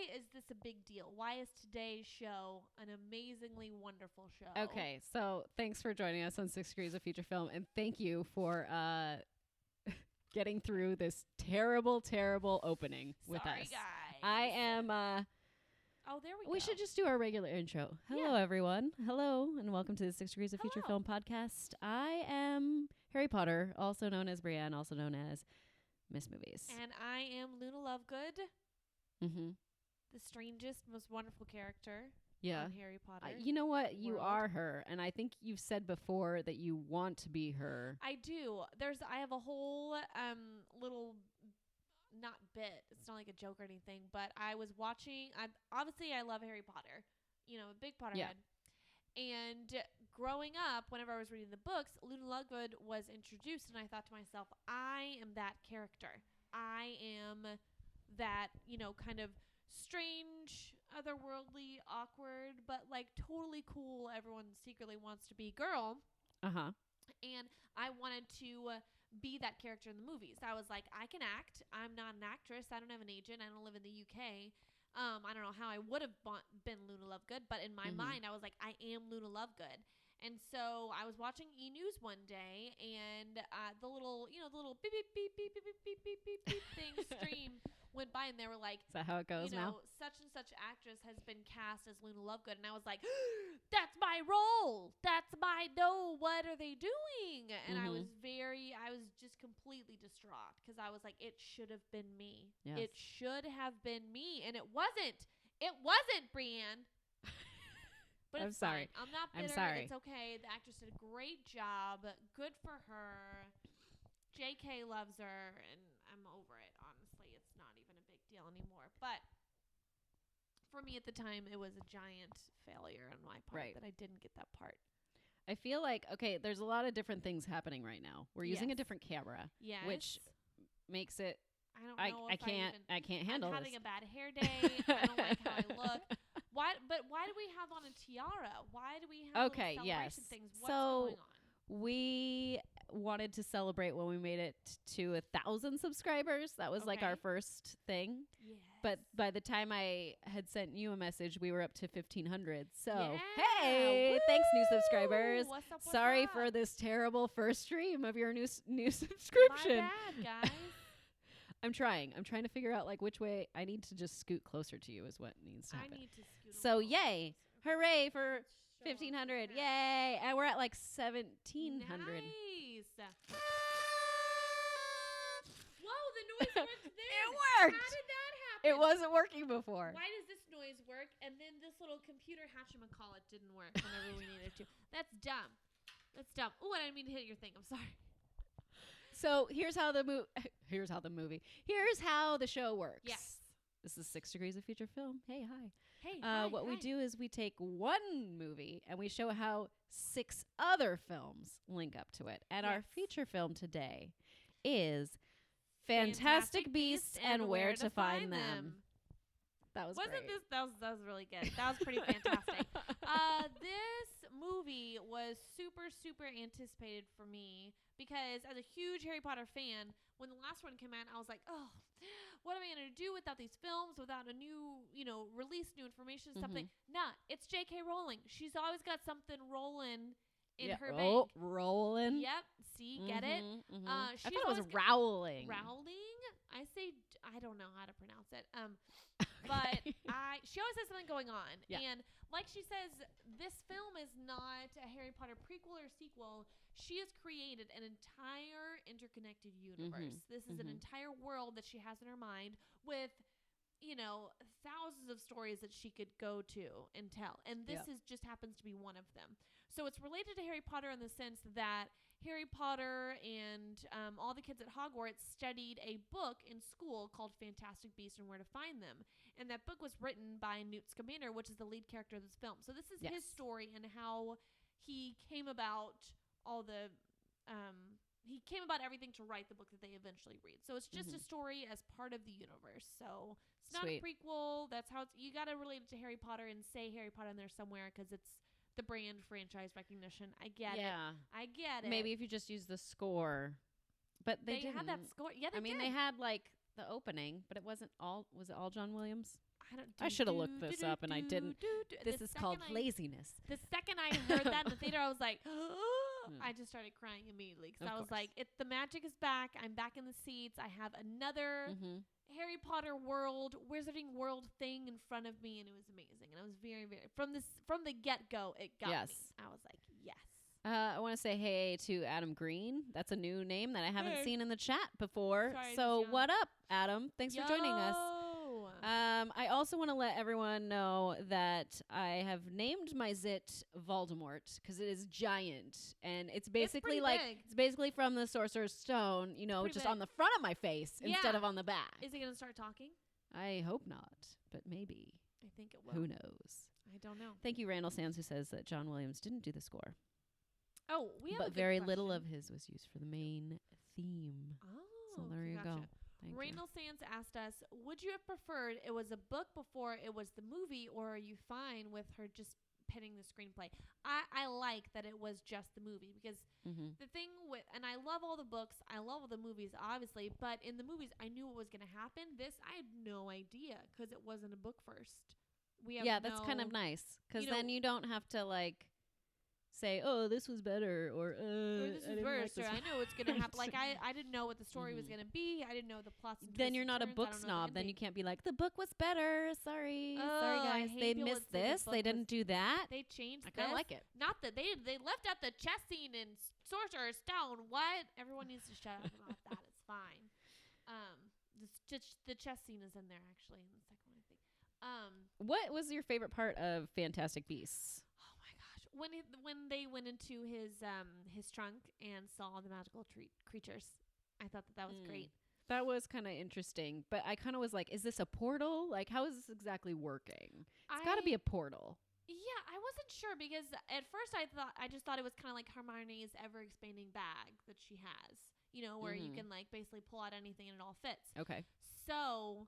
why is this a big deal? Why is today's show an amazingly wonderful show? Okay, so thanks for joining us on 6 Degrees of Future Film, and thank you for getting through this terrible, terrible opening with Sorry, us. guys. I am. Oh, there we go. We should just do our regular intro. Hello, everyone. Hello, and welcome to the 6 Degrees of Future Film podcast. I am Harry Potter, also known as Brienne, also known as Miss Movies. And I am Luna Lovegood, Mm-hmm. the strangest, most wonderful character Yeah. on Harry Potter. You know what? You world. are her, and I think you've said before that you want to be her. I do. I have a whole little not bit. It's not like a joke or anything, but I was watching. I love Harry Potter. You know, a big Potterhead. And growing up, whenever I was reading the books, Luna Lovegood was introduced, and I thought to myself, I am that character. I am that, kind of strange, otherworldly, awkward, but like totally cool, everyone secretly wants to be girl. Uh-huh. And I wanted to be that character in the movies. I was like, I can act. I'm not an actress. I don't have an agent. I don't live in the UK. I don't know how I would have been Luna Lovegood, but in my mind, I was like, I am Luna Lovegood. And so I was watching E! News one day, and the little beep, beep, beep, beep, beep, beep, beep, beep, beep thing stream went by, and they were like, is that how it goes now? Such and such actress has been cast as Luna Lovegood. And I was like, that's my role. That's my no. What are they doing? And I was just completely distraught because I was like, it should have been me. Yes. It should have been me. And it wasn't. It wasn't, Brienne. But I'm it's sorry. fine. I'm not bitter. I'm sorry. It's okay. The actress did a great job. Good for her. JK loves her, and I'm over it, honestly. It's not even a big deal anymore. But for me at the time, it was a giant failure on my part that I didn't get that part. I feel like, okay, there's a lot of different things happening right now. We're using a Yes. different camera, Yes. which makes it, I don't know I can't handle I'm this. having a bad hair day. I don't like how I look. Why do we have on a tiara? Why do we have Okay, little yes. celebration things? What's So going on? we wanted to celebrate when we made it to 1,000 subscribers. That was like our Okay. first thing. Yes. But by the time I had sent you a message, we were up to 1,500. So, Yeah. hey, thanks, new subscribers. What's up, Sorry what's for up? this terrible first stream of your new subscription. My bad, guys. I'm trying to figure out like which way I need to just scoot closer to you is what needs to I happen. need to scoot So, a little yay. closer. Hooray for Show off 1,500. the Yay. And we're at like 1,700. Nice. Whoa, the noise worked there. It worked. How did that happen? It wasn't working before. Why does this noise work and then this little computer hatchamacallit didn't work whenever we needed to? That's dumb. That's dumb. Oh, I didn't mean to hit your thing. I'm sorry. So here's how the show works. Yes. This is 6 Degrees of Future Film. Hey, hi. Hey, hi, What we hi. do is we take one movie and we show how 6 other films link up to it. And our Yes. feature film today is Fantastic Beasts and Where to Find Them. That was Wasn't great. this? That was really good. That was pretty fantastic. This movie was super, super anticipated for me because as a huge Harry Potter fan, when the last one came out, I was like, oh, what am I going to do without these films, without a new, release, new information, something? Nah, it's J.K. Rowling. She's always got something rolling in her bank. Rolling. Yep. See, get it? I She's thought it was always Rowling. Rowling? I don't know how to pronounce it. But she always has something going on. Yeah. And like she says, this film is not a Harry Potter prequel or sequel. She has created an entire interconnected universe. This is an entire world that she has in her mind with, thousands of stories that she could go to and tell. And this just happens to be one of them. So it's related to Harry Potter in the sense that Harry Potter and all the kids at Hogwarts studied a book in school called Fantastic Beasts and Where to Find Them. And that book was written by Newt Scamander, which is the lead character of this film. So this is his story and how he came about he came about everything to write the book that they eventually read. So it's just a story as part of the universe. So it's not a prequel. That's how you got to relate it to Harry Potter and say Harry Potter in there somewhere because it's the brand franchise recognition. I get it. I get it. Maybe if you just use the score. But they didn't. had that score. Yeah, they did. they had like the opening, but it wasn't all. Was it all John Williams? I should have looked this up and I didn't. This is called laziness. The second I heard that in the theater, I was like, I just started crying immediately because I was like, the magic is back. I'm back in the seats. I have another Harry Potter world, Wizarding World thing in front of me, and it was amazing. And I was very, very from the get go, it got me. I was like, yes. I want to say hey to Adam Green. That's a new name that I haven't seen in the chat before. Sorry, so what up, Adam? Thanks for joining us. I also want to let everyone know that I have named my zit Voldemort because it is giant, and it's basically it's basically from the Sorcerer's Stone, you know, just on the front of my face instead of on the back. Is it gonna start talking? I hope not, but maybe. I think it will. Who knows? I don't know. Thank you, Randall Sands, who says that John Williams didn't do the score. Oh, but very little of his was used for the main theme. Oh, so there you go. Randall Sands asked us, would you have preferred it was a book before it was the movie, or are you fine with her just penning the screenplay? I like that it was just the movie because the thing with, and I love all the books, I love all the movies, obviously, but in the movies, I knew what was going to happen. This, I had no idea because it wasn't a book first. That's kind of nice because then you don't have to like say, oh, this was better, or this is worse, or I know what's going to happen. Like, I didn't know what the story was going to be. I didn't know the plots. Then you're not a book snob. Then you can't be like, the book was better. Sorry, guys. They missed this. They didn't do that. They changed I kind of like it. Not that they left out the chess scene in Sorcerer's Stone. What? Everyone needs to shut up about that. It's fine. The chess scene is in there, actually, in the second one, I think. What was your favorite part of Fantastic Beasts? When they went into his trunk and saw the magical creatures, I thought that was great. That was kind of interesting, but I kind of was like, is this a portal? Like, how is this exactly working? It's got to be a portal. Yeah, I wasn't sure because at first I just thought it was kind of like Hermione's ever-expanding bag that she has, you know, where you can like basically pull out anything and it all fits. Okay. So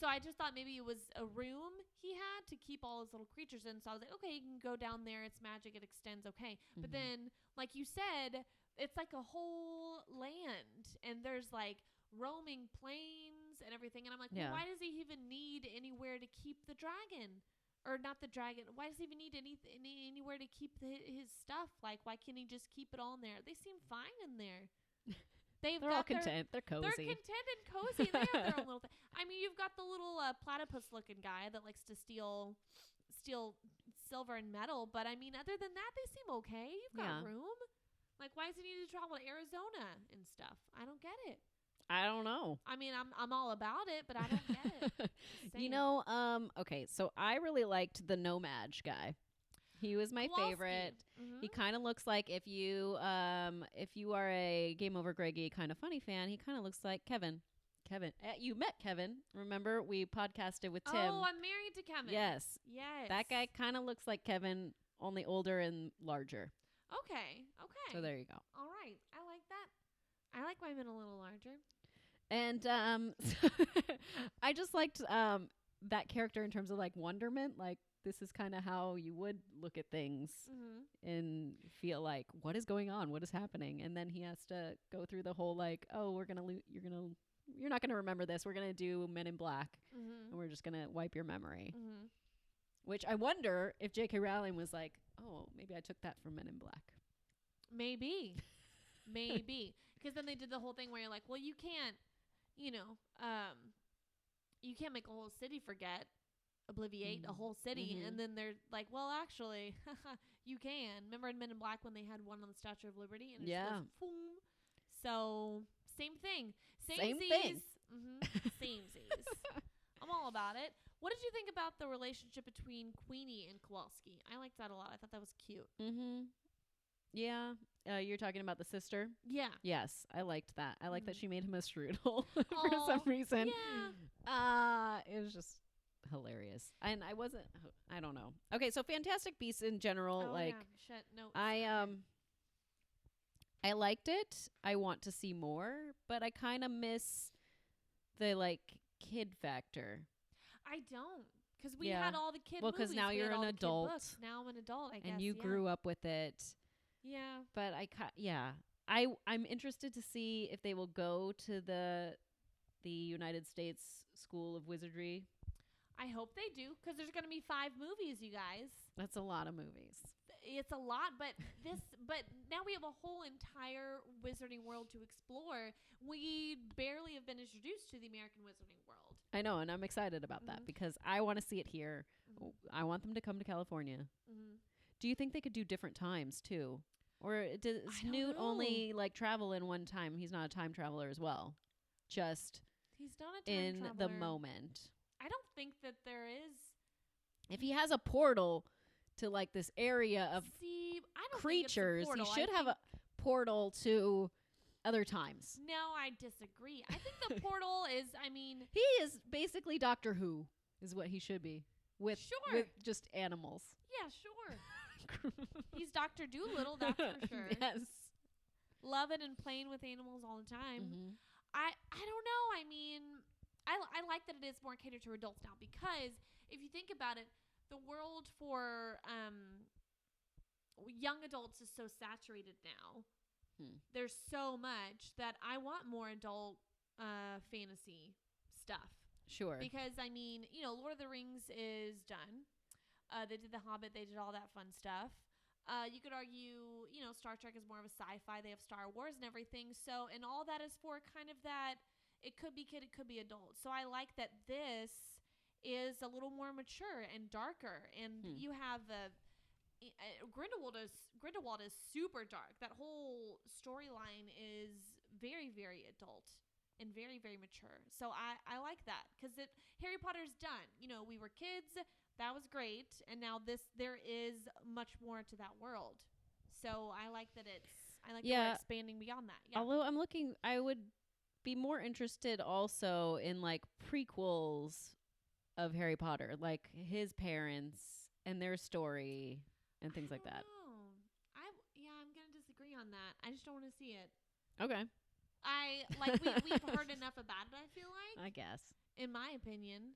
I just thought maybe it was a room he had to keep all his little creatures in. So I was like, okay, you can go down there. It's magic. It extends. Okay. But then, like you said, it's like a whole land. And there's like roaming planes and everything. And I'm like, well, why does he even need anywhere to keep the dragon? Or not the dragon. Why does he even need anywhere to keep his stuff? Like, why can't he just keep it all in there? They seem fine in there. They're all content. They're cozy. They're content and cozy. They have their own little thing. I mean, you've got the little platypus-looking guy that likes to steal silver and metal. But, I mean, other than that, they seem okay. You've got room. Like, why does he need to travel to Arizona and stuff? I don't get it. I don't know. I mean, I'm all about it, but I don't get it. You know, okay, so I really liked the Nomad guy. He was my favorite. He kind of looks like if you are a Game Over Greggy kind of funny fan, he kind of looks like Kevin. You met Kevin. Remember we podcasted with Tim. Oh, I'm married to Kevin. Yes. That guy kind of looks like Kevin, only older and larger. Okay. So there you go. All right. I like that. I like my men a little larger. And I just liked that character in terms of like wonderment, like this is kind of how you would look at things and feel like, what is going on? What is happening? And then he has to go through the whole like, oh, you're not going to remember this. We're going to do Men in Black and we're just going to wipe your memory. Which I wonder if J.K. Rowling was like, oh, maybe I took that from Men in Black. Maybe. Because then they did the whole thing where you're like, well, you can't, you can't make a whole city forget. Obliviate a whole city, and then they're like, well, actually, you can. Remember in Men in Black when they had one on the Statue of Liberty? And it just goes, boom. So, same thing. Same thing. Samesies. I'm all about it. What did you think about the relationship between Queenie and Kowalski? I liked that a lot. I thought that was cute. Yeah. You're talking about the sister? Yeah. Yes, I liked that. I liked that she made him a strudel for some reason. Yeah. It was just hilarious. And I don't know. Okay, so Fantastic Beasts in general, I liked it. I want to see more, but I kind of miss the like kid factor. I don't, because we had all the kid movies. Well, because now you're an adult. Now I'm an adult, I guess. And you grew up with it. Yeah. But I'm interested to see if they will go to the United States School of Wizardry. I hope they do, because there's going to be 5 movies, you guys. That's a lot of movies. It's a lot, but now we have a whole entire wizarding world to explore. We barely have been introduced to the American wizarding world. I know, and I'm excited about that because I want to see it here. I want them to come to California. Do you think they could do different times too? Or does Newt only like travel in one time? He's not a time traveler as well. Just he's not a time in traveler. the moment. I don't think that there is. If he has a portal to like this area of I don't creatures, think it's a he should have a portal to other times. No, I disagree. I think the portal is, I mean, he is basically Doctor Who is what he should be with just animals. Yeah, sure. He's Dr. Dolittle, that's for sure. Yes. Loving and playing with animals all the time. I don't know. I mean, I like that it is more catered to adults now, because if you think about it, the world for young adults is so saturated now. There's so much that I want more adult fantasy stuff. Sure. Because, I mean, Lord of the Rings is done. They did The Hobbit. They did all that fun stuff. You could argue, Star Trek is more of a sci-fi. They have Star Wars and everything. So, and all that is for kind of that, it could be kid, it could be adult. So I like that this is a little more mature and darker. And you have Grindelwald is super dark. That whole storyline is very, very adult and very, very mature. So I like that, because Harry Potter's done. We were kids. That was great. And now there is much more to that world. So I like that that we're expanding beyond that. Yeah. Although I would be more interested also in like prequels of Harry Potter, like his parents and their story and things like that. I'm going to disagree on that. I just don't want to see it. Okay. We've heard enough about it, I feel like. I guess. In my opinion.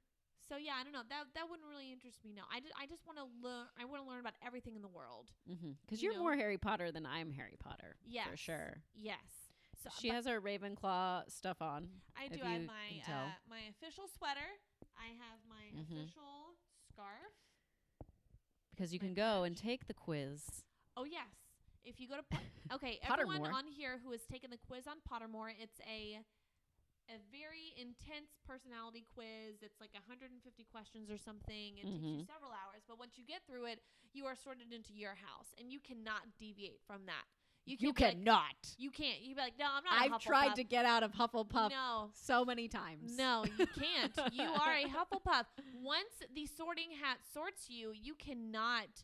So yeah, I don't know. That wouldn't really interest me. No, I just want to learn. I want to learn about everything in the world. Because you're more Harry Potter than I'm Harry Potter. Yes, for sure. Yes. So she has her Ravenclaw stuff on. I do. I have my official sweater. I have my official scarf. Because you can go and take the quiz. Oh yes. If you go to everyone on here who has taken the quiz on Pottermore, it's a very intense personality quiz. It's like 150 questions or something. It takes you several hours. But once you get through it, you are sorted into your house. And you cannot deviate from that. You cannot. You can't. You'd be like, no, I'm not a Hufflepuff. I've tried to get out of Hufflepuff so many times. No, you can't. You are a Hufflepuff. Once the sorting hat sorts you, you cannot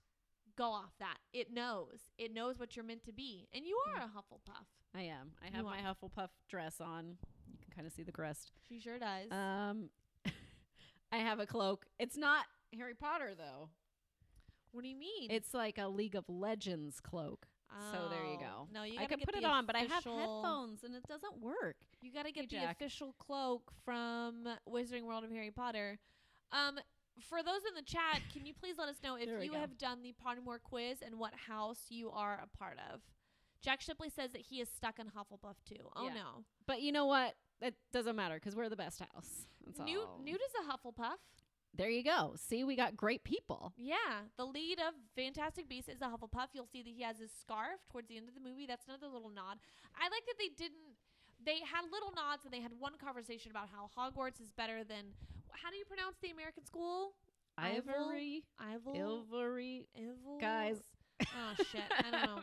go off that. It knows. It knows what you're meant to be. And you are a Hufflepuff. I am. I have my Hufflepuff dress on. You can kind of see the crest. She sure does. I have a cloak. It's not Harry Potter, though. What do you mean? It's like a League of Legends cloak. So there you go. No, I can put it on, but I have headphones and it doesn't work. You got to get the official cloak from Wizarding World of Harry Potter. For those in the chat, can you please let us know if you have done the Pottermore quiz and what house you are a part of? Jack Shipley says that he is stuck in Hufflepuff too. Oh no! But you know what? It doesn't matter because we're the best house. Newt is a Hufflepuff. There you go. See, we got great people. Yeah. The lead of Fantastic Beasts is a Hufflepuff. You'll see that he has his scarf towards the end of the movie. That's another little nod. I like that they had little nods, and they had one conversation about how Hogwarts is better than, how do you pronounce the American school? Ivory. Guys. Oh, shit. I don't know.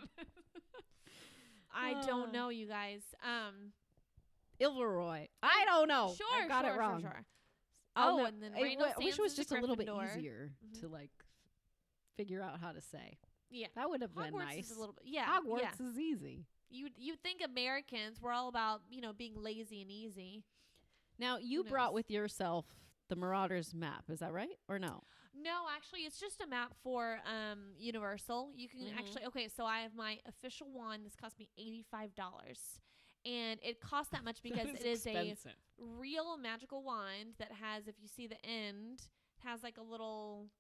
I don't know, you guys. Ilveroy. I don't know. Sure. I got it wrong. Sure. Oh, and then Randall I wish it was just a little bit Gryffindor. easier to like figure out how to say. Yeah, that would have been Hogwarts nice. Is a little bit, yeah, Hogwarts is easy. You think Americans we're all about being lazy and easy. Now you brought with yourself the Marauders map. Is that right or no? No, actually, it's just a map for Universal. You can actually so I have my official one. This cost me $85. And it costs that much because it is expensive. A real magical wand that has, if you see the end, has like a little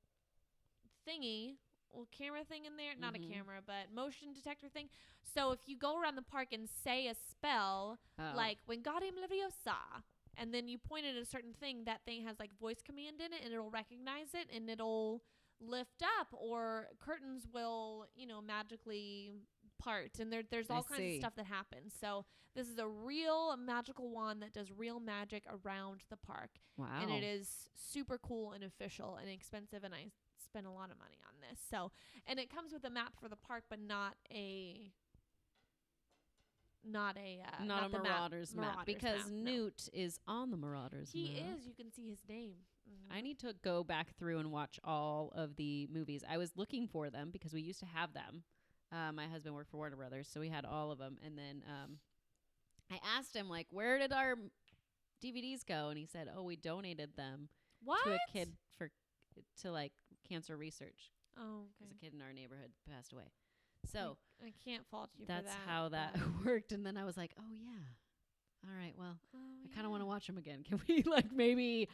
thingy, little camera thing in there. Not a camera, but motion detector thing. So if you go around the park and say a spell, like Wingardium Leviosa, and then you point at a certain thing, that thing has like voice command in it, and it'll recognize it, and it'll lift up, or curtains will, magically part, and there's all kinds of stuff that happens. So this is a real magical wand that does real magic around the park. Wow. And it is super cool and official and expensive, and I spent a lot of money on this. So, and it comes with a map for the park, but not a Marauders map, because Newt is on the Marauders map. He is. You can see his name. I need to go back through and watch all of the movies. I was looking for them because we used to have them. My husband worked for Warner Brothers, so we had all of them. And then I asked him, like, where did our DVDs go? And he said, oh, we donated them to a kid to like cancer research. Oh, okay. Because a kid in our neighborhood passed away. So I can't fault you for that. That's how that worked. And then I was like, oh, yeah. All right, well, I kind of want to watch them again. Can we, like, maybe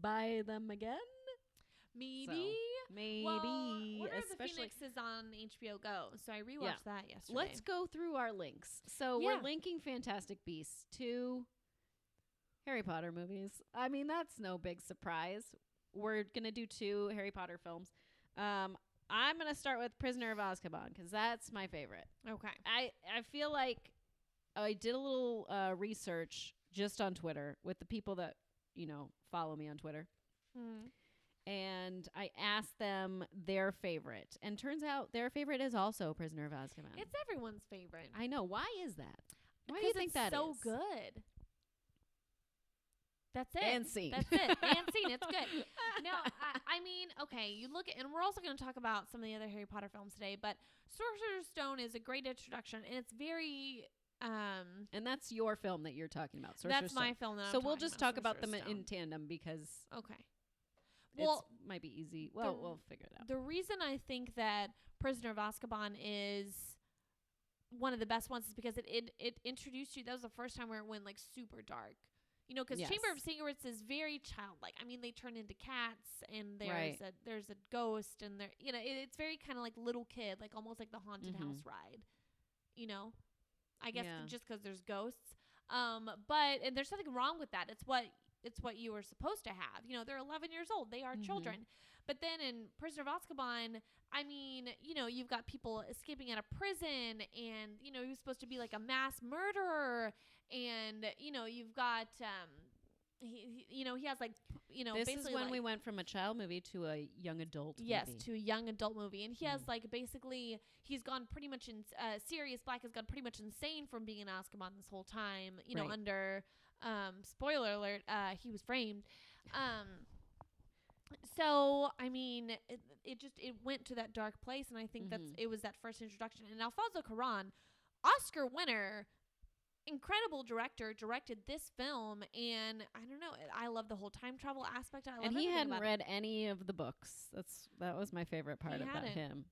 buy them again? Maybe. So, maybe. Well, Order of the Phoenix is on HBO Go, so I rewatched that yesterday. Let's go through our links. So we're linking Fantastic Beasts to Harry Potter movies. I mean, that's no big surprise. We're going to do 2 Harry Potter films. I'm going to start with Prisoner of Azkaban because that's my favorite. Okay. I feel like I did a little research just on Twitter with the people that, follow me on Twitter. And I asked them their favorite. And turns out their favorite is also Prisoner of Azkaban. It's everyone's favorite. I know. Why is that? Why do you think that is? So good. That's it. And scene. That's it. And scene. It's good. No, I mean, okay, you look at, and we're also going to talk about some of the other Harry Potter films today, but Sorcerer's Stone is a great introduction, and it's very... and that's your film that you're talking about, Sorcerer's Stone. That's my film that I'm So we'll just talk about them Stone. in tandem because... Okay. Well, it might be easy. Well, we'll figure it out. The reason I think that Prisoner of Azkaban is one of the best ones is because it introduced you. That was the first time where it went like super dark. Because Chamber of Secrets is very childlike. I mean, they turn into cats, and there's a ghost, and it's very kind of like little kid, like almost like the haunted house ride. I guess just because there's ghosts. But and there's nothing wrong with that. It's what you were supposed to have. They're 11 years old. They are children. But then in Prisoner of Azkaban, I mean, you've got people escaping out of prison, and, he was supposed to be like a mass murderer, and, you've got, he has like, this is when we went from a child movie to a young adult movie. Yes, to a young adult movie. And he has like basically, he's gone pretty much Sirius Black has gone pretty much insane from being in Azkaban this whole time, under... spoiler alert, he was framed. So I mean, it went to that dark place, and I think it was that first introduction. And Alfonso Cuarón, Oscar winner, incredible director, directed this film, and I don't know, I love the whole time travel aspect. And he hadn't read any of the books. That was my favorite part about him.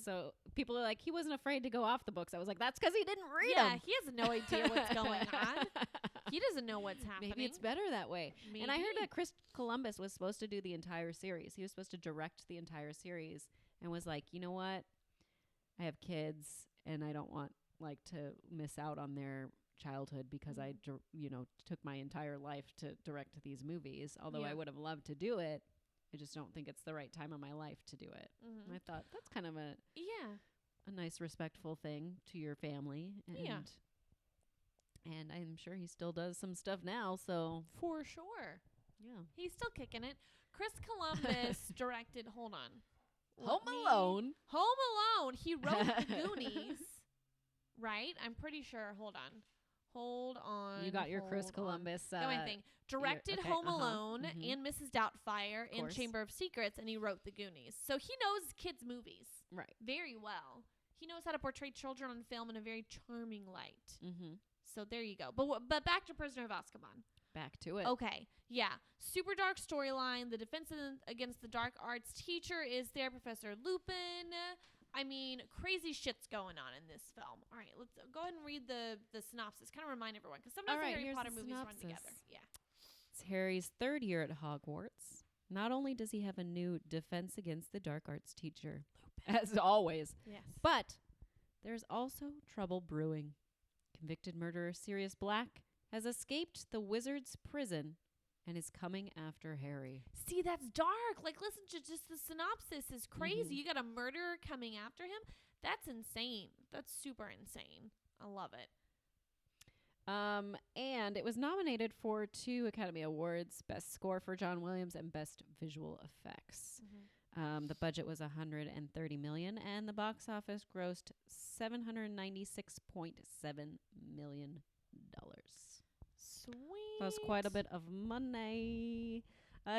So people are like, he wasn't afraid to go off the books. I was like, that's because he didn't read them. Yeah, he has no idea what's going on. He doesn't know what's happening. Maybe it's better that way. Maybe. And I heard that Chris Columbus was supposed to do the entire series. He was supposed to direct the entire series, and was like, you know what? I have kids, and I don't want to miss out on their childhood because I took my entire life to direct these movies. Although I would have loved to do it, I just don't think it's the right time of my life to do it. And I thought that's kind of a nice, respectful thing to your family. And I'm sure he still does some stuff now. So for sure, he's still kicking it. Chris Columbus directed. Hold on, Home Alone. Home Alone. He wrote The Goonies, right? I'm pretty sure. Hold on. You got your Chris Columbus. Thing. Directed Home Alone and Mrs. Doubtfire and Chamber of Secrets, and he wrote The Goonies. So he knows kids' movies very well. He knows how to portray children on film in a very charming light. So there you go. But back to Prisoner of Azkaban. Back to it. Okay. Yeah. Super dark storyline. The defense against the dark arts teacher is there, Professor Lupin. I mean, crazy shit's going on in this film. All right, let's go ahead and read the synopsis. Kind of remind everyone, because sometimes the Harry Potter movies run together. Yeah. It's Harry's 3rd year at Hogwarts. Not only does he have a new defense against the dark arts teacher, Lupin, as always, but there's also trouble brewing. Convicted murderer Sirius Black has escaped the wizard's prison and is coming after Harry. See, that's dark. Like, listen to just the synopsis is crazy. Mm-hmm. You got a murderer coming after him. That's insane. That's super insane. I love it. And it was nominated for 2 Academy Awards, Best Score for John Williams and Best Visual Effects. Mm-hmm. The budget was $130 million, and the box office grossed $796.7 million. Sweet. That was quite a bit of money.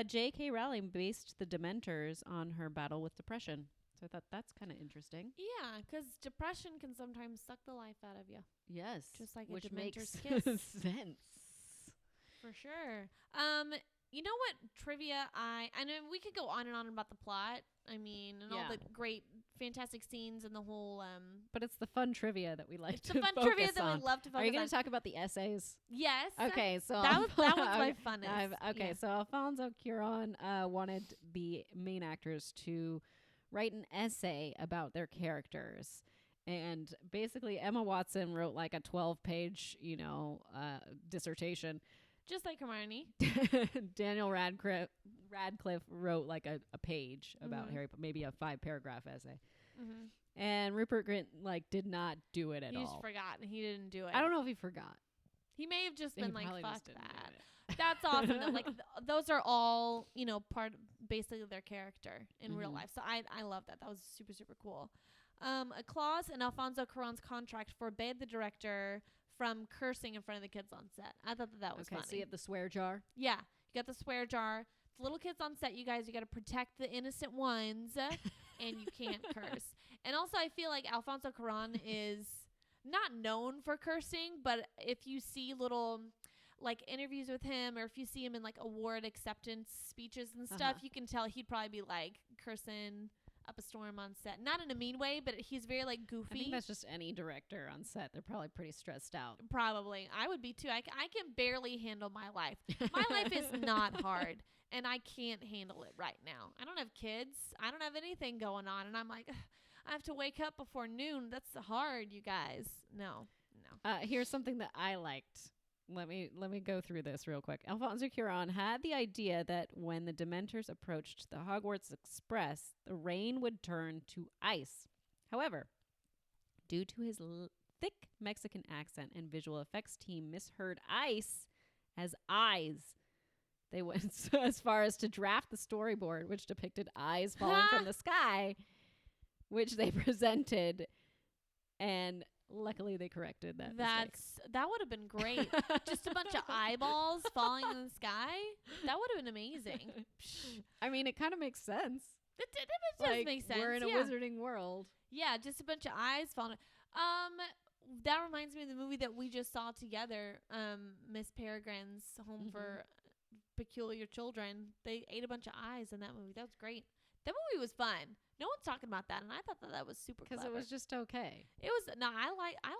J.K. Rowling based The Dementors on her battle with depression. So I thought that's kind of interesting. Yeah, because depression can sometimes suck the life out of you. Yes. Just like which a makes Dementor's kiss. sense. For sure. You know what trivia I know we could go on and on about the plot. I mean, and all the great, fantastic scenes and the whole. But it's the fun trivia that we like it's to the fun focus trivia that on. we love to focus on. Are you going to talk about the essays? Yes. Okay, so that one's my funnest. Okay, so Alfonso Cuarón wanted the main actors to write an essay about their characters. And basically, Emma Watson wrote like a 12-page, dissertation. Just like Hermione. Daniel Radcliffe wrote like a page about Harry, maybe a 5-paragraph essay. Mm-hmm. And Rupert Grint did not do it at all. He just forgot. He didn't do it. I don't know if he forgot. He may have just been like, fuck that. That. That's awesome. That, those are all, part basically of their character in real life. So I love that. That was super, super cool. A clause in Alfonso Cuarón's contract forbade the director from cursing in front of the kids on set. I thought that was funny. Okay, so you have the swear jar? Yeah, you got the swear jar. The little kids on set, you guys, you got to protect the innocent ones, and you can't curse. And also, I feel like Alfonso Cuarón is not known for cursing, but if you see little interviews with him, or if you see him in award acceptance speeches and stuff, you can tell he'd probably be cursing up a storm on set. Not in a mean way, but he's very goofy. I think that's just any director on set. They're probably pretty stressed out. Probably. I would be too. I can barely handle my life. My life is not hard, and I can't handle it right now. I don't have kids. I don't have anything going on, and I'm like, I have to wake up before noon. That's hard, you guys. No. Here's something that I liked. Let me go through this real quick. Alfonso Cuarón had the idea that when the Dementors approached the Hogwarts Express, the rain would turn to ice. However, due to his thick Mexican accent and visual effects team misheard ice as eyes, they went as far as to draft the storyboard, which depicted eyes falling from the sky, which they presented, and luckily they corrected that mistake. That would have been great. Just a bunch of eyeballs falling in the sky. That would have been amazing. I mean, it kind of makes sense. It does make sense. We're in a wizarding world. Yeah, just a bunch of eyes falling. That reminds me of the movie that we just saw together, Miss Peregrine's Home for Peculiar Children. They ate a bunch of eyes in that movie. That was great. That movie was fun. No one's talking about that, and I thought that was super clever. Because it was just okay. It was I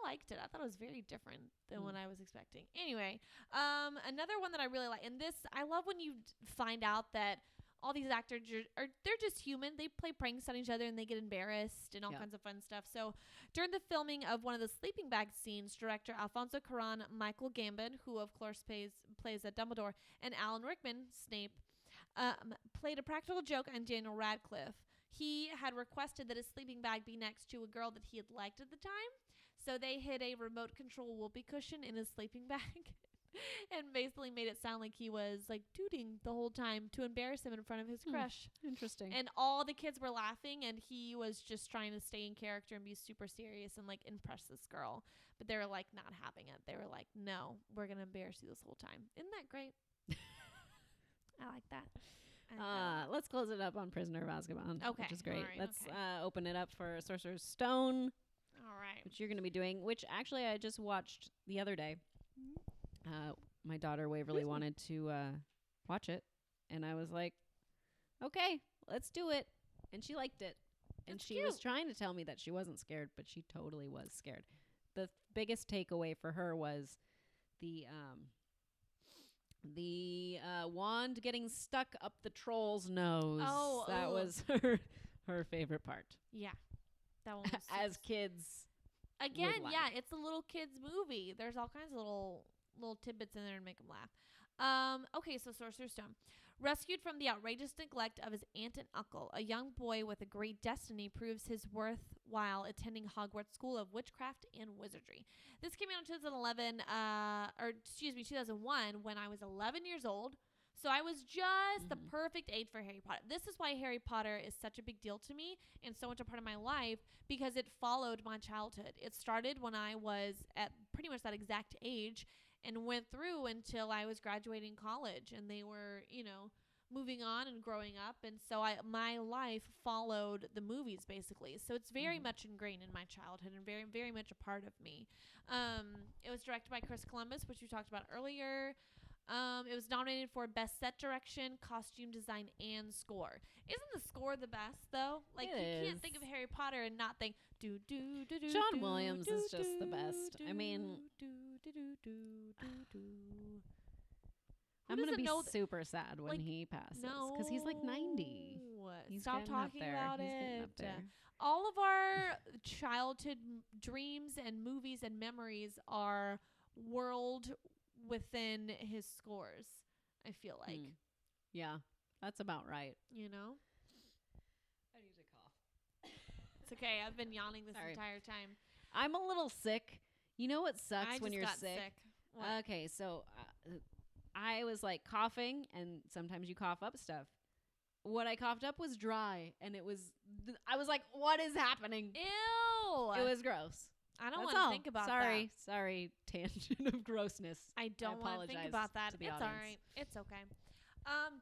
liked it. I thought it was very different than what I was expecting. Anyway, another one that I really like, and this I love when you find out that all these actors they're just human. They play pranks on each other and they get embarrassed and all kinds of fun stuff. So during the filming of one of the sleeping bag scenes, director Alfonso Cuarón, Michael Gambon, who of course plays Dumbledore, and Alan Rickman, Snape, played a practical joke on Daniel Radcliffe. He had requested that his sleeping bag be next to a girl that he had liked at the time. So they hid a remote control whoopee cushion in his sleeping bag and basically made it sound like he was tooting the whole time to embarrass him in front of his crush. Interesting. And all the kids were laughing, and he was just trying to stay in character and be super serious and impress this girl. But they were not having it. They were like, no, we're going to embarrass you this whole time. Isn't that great? I like that. Let's close it up on Prisoner of Azkaban, okay, which is great. Right, let's open it up for Sorcerer's Stone, all right, which you're going to be doing, which actually I just watched the other day. My daughter Waverly wanted to watch it, and I was like, okay, let's do it. And she liked it. And That's she cute. was trying to tell me that she wasn't scared, but she totally was scared. The biggest takeaway for her was the wand getting stuck up the troll's nose. Oh, that was her favorite part. Yeah, that one was as kids. Again, would like. yeah, it's a little kids movie. There's all kinds of little little tidbits in there to make him laugh. Okay, so Sorcerer's Stone. Rescued from the outrageous neglect of his aunt and uncle, a young boy with a great destiny proves his worth while attending Hogwarts School of Witchcraft and Wizardry. This came out in 2001, when I was 11 years old. So I was just the perfect age for Harry Potter. This is why Harry Potter is such a big deal to me and so much a part of my life, because it followed my childhood. It started when I was at pretty much that exact age and went through until I was graduating college, and they were, moving on and growing up. And so my life followed the movies, basically. So it's very much ingrained in my childhood and very, very much a part of me. It was directed by Chris Columbus, which we talked about earlier. It was nominated for Best Set Direction, Costume Design, and Score. Isn't the score the best, though? Like, you can't think of Harry Potter and not think, John Williams is just the best. I mean, I'm going to be super sad when he passes, because he's like 90. Stop talking about it. All of our childhood dreams and movies and memories are world within his scores, I feel like. Yeah, that's about right. I need to cough. It's okay. I've been yawning this entire time. I'm a little sick. You know what sucks when you're sick? Okay, so I was like coughing, and sometimes you cough up stuff. What I coughed up was dry, and I was like, what is happening? Ew! It was gross. I don't want to think about that. Sorry, tangent of grossness. I don't want to think about that. It's all right. It's okay.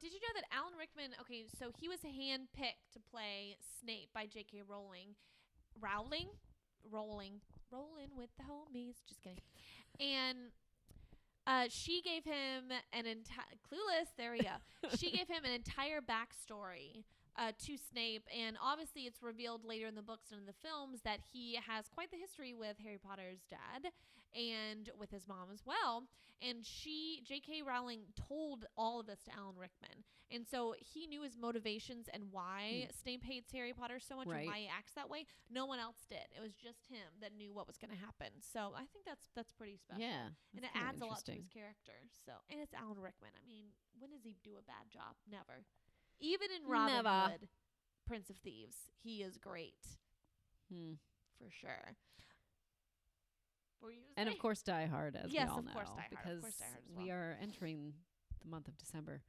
Did you know that Alan Rickman, so he was handpicked to play Snape by J.K. Rowling with the homies. Just kidding. And she gave him an entire Clueless. There we go. She gave him an entire backstory to Snape, and obviously it's revealed later in the books and in the films that he has quite the history with Harry Potter's dad and with his mom as well. And J.K. Rowling told all of this to Alan Rickman, and so he knew his motivations and why Snape hates Harry Potter so much and why he acts that way. No one else did. It was just him that knew what was going to happen. So I think that's pretty special. Yeah, and it adds a lot to his character. So, and it's Alan Rickman. I mean, when does he do a bad job? Never. Even in Robin Hood, Prince of Thieves, he is great. For sure. And of course, Die Hard, as we all know. Yes, of course, Die Hard. Because we are entering the month of December.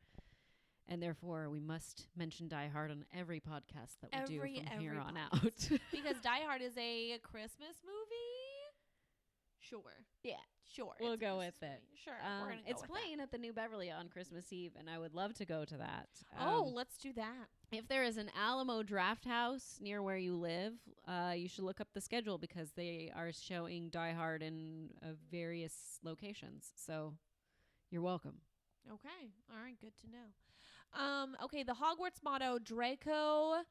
And therefore, we must mention Die Hard on every podcast that we do from here on out. Because Die Hard is a Christmas movie? Sure. Yeah. Sure. We'll go with it. Sure. We're gonna go it's playing at the New Beverly on Christmas Eve, and I would love to go to that. Let's do that. If there is an Alamo Draft House near where you live, you should look up the schedule, because they are showing Die Hard in various locations. So you're welcome. Okay. All right. Good to know. Okay. The Hogwarts motto, Draco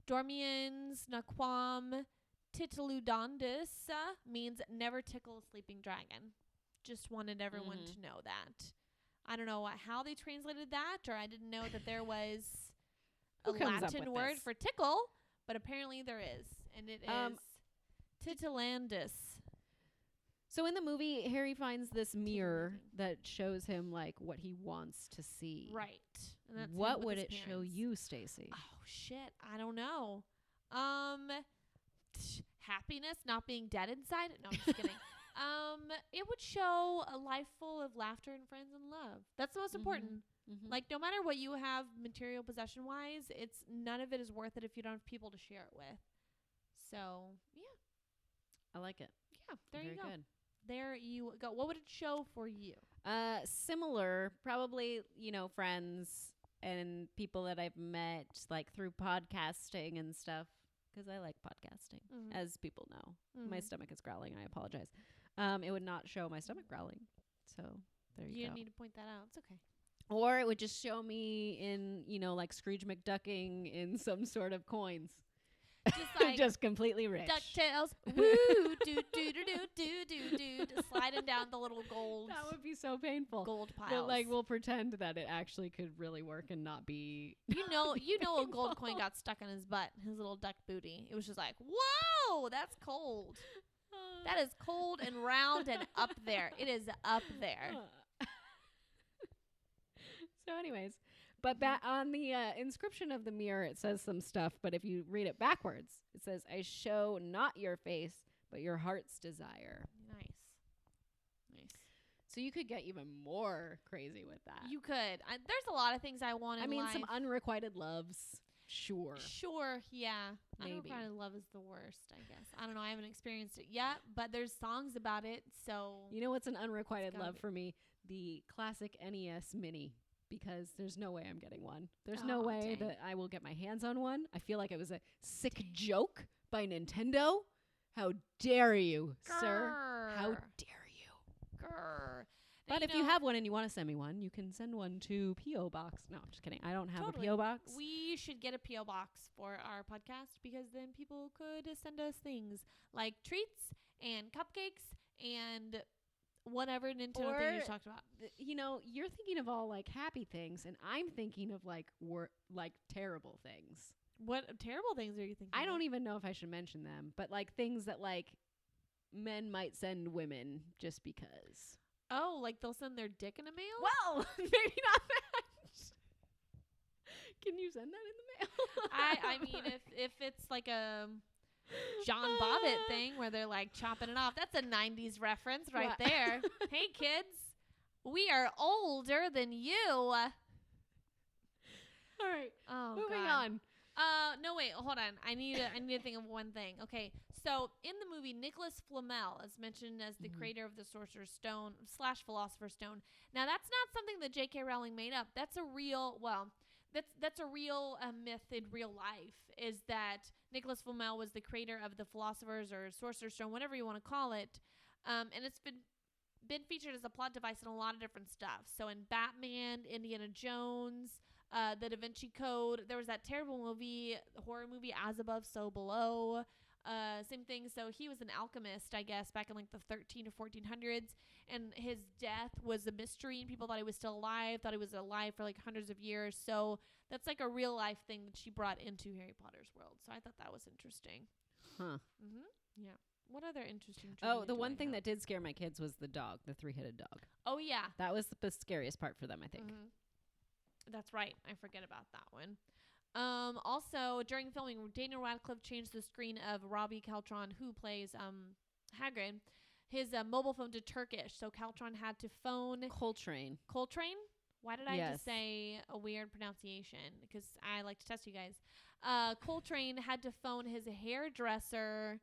Dormiens Naquam Tituludondus, means never tickle a sleeping dragon. Just wanted everyone to know that. I don't know how they translated that, or I didn't know that there was a Latin word for tickle, but apparently there is, and it is Titilandus. So in the movie, Harry finds this mirror that shows him like what he wants to see. Right. And that's what would it show you, Stacey? Oh shit, I don't know. Happiness, not being dead inside. No, I'm just kidding. It would show a life full of laughter and friends and love. That's the most important. Like, no matter what you have material possession wise, none of it is worth it if you don't have people to share it with. So yeah, I like it. Yeah, there Very you go. Good. There you go. What would it show for you? Similar, probably, friends and people that I've met like through podcasting and stuff, because I like podcasting, as people know. My stomach is growling. I apologize. It would not show my stomach growling. So there you go. You didn't need to point that out. It's okay. Or it would just show me in, like Scrooge McDucking in some sort of coins. Just like just completely rich. DuckTales. Woo, do do do do do do do, sliding down the little gold. That would be so painful. Gold piles. But like, we'll pretend that it actually could really work and not be. You know, a gold coin got stuck in his butt, his little duck booty. It was just like, whoa, that's cold. That is cold and round and up there. It is up there. So anyways, but on the inscription of the mirror, it says some stuff. But if you read it backwards, it says, I show not your face, but your heart's desire. Nice. So you could get even more crazy with that. You could. There's a lot of things I want in life. Some unrequited loves. Sure, yeah. Maybe. Unrequited love is the worst, I guess. I don't know. I haven't experienced it yet, but there's songs about it, so. You know what's an unrequited love for me? The classic NES Mini, because there's no way I'm getting one. There's no way that I will get my hands on one. I feel like it was a sick joke by Nintendo. How dare you, sir? How dare you? Grr. But if you have one and you want to send me one, you can send one to P.O. Box. No, I'm just kidding. I don't have a P.O. Box. We should get a P.O. Box for our podcast because then people could send us things like treats and cupcakes and whatever Nintendo thing you talked about. You're thinking of all like happy things, and I'm thinking of like terrible things. What terrible things are you thinking? I don't even know if I should mention them, but like things that like men might send women just because. Oh, like they'll send their dick in a mail? Well, maybe not that. Can you send that in the mail? I mean, if it's like a John Bobbitt thing where they're like chopping it off, that's a 90s reference right there. Hey, kids, we are older than you. All right. Oh, moving on. No, wait, hold on. I need to think of one thing. Okay, so in the movie, Nicholas Flamel is mentioned as the creator of the Sorcerer's Stone / Philosopher's Stone. Now, that's not something that J.K. Rowling made up. That's a real, that's a real myth in real life, is that Nicholas Flamel was the creator of the Philosopher's or Sorcerer's Stone, whatever you want to call it. And it's been featured as a plot device in a lot of different stuff. So in Batman, Indiana Jones, the Da Vinci Code. There was that terrible horror movie, As Above, So Below. Same thing. So he was an alchemist, I guess, back in like the 13 or 1400s. And his death was a mystery. And people thought he was still alive, thought he was alive for like hundreds of years. So that's like a real life thing that she brought into Harry Potter's world. So I thought that was interesting. Huh. Yeah. What other interesting the one thing that did scare my kids was the dog, the 3-headed dog. Oh, yeah. That was the scariest part for them, I think. That's right. I forget about that one. Also, during filming, Daniel Radcliffe changed the screen of Robbie Caltron, who plays Hagrid, his mobile phone to Turkish. So Caltron had to phone Coltrane. Why did I just say a weird pronunciation? Because I like to test you guys. Coltrane had to phone his hairdresser's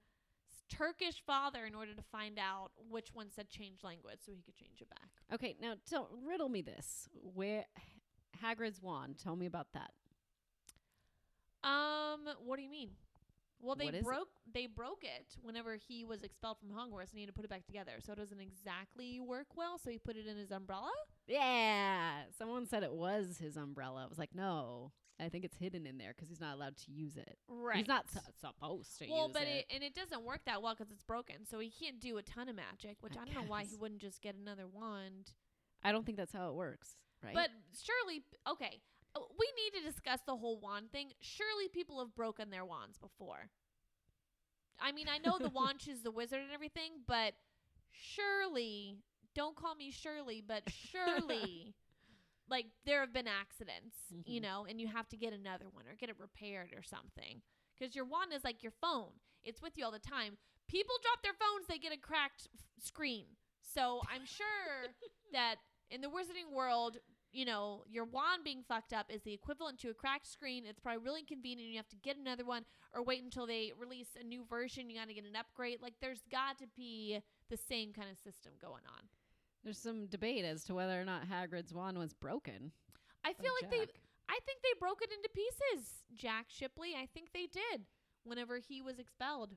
Turkish father in order to find out which one said change language so he could change it back. Okay, now riddle me this. Where Hagrid's wand, tell me about that. What do you mean? Well, they broke it whenever he was expelled from Hogwarts and he had to put it back together. So it doesn't exactly work well. So he put it in his umbrella? Yeah. Someone said it was his umbrella. I was like, no, I think it's hidden in there because he's not allowed to use it. Right. He's not supposed to use it. Well, but it doesn't work that well because it's broken. So he can't do a ton of magic, which I don't know why he wouldn't just get another wand. I don't think that's how it works, right? But surely, okay, we need to discuss the whole wand thing. Surely people have broken their wands before. I mean, I know the wand chooses the wizard and everything, but surely, don't call me Shirley, but surely, like, there have been accidents, you know, and you have to get another one or get it repaired or something. Because your wand is like your phone. It's with you all the time. People drop their phones, they get a cracked screen. So I'm sure that in the wizarding world, you know, your wand being fucked up is the equivalent to a cracked screen. It's probably really inconvenient. You have to get another one or wait until they release a new version. You got to get an upgrade. Like, there's got to be the same kind of system going on. There's some debate as to whether or not Hagrid's wand was broken. I feel like I think they broke it into pieces, Jack Shipley. I think they did whenever he was expelled.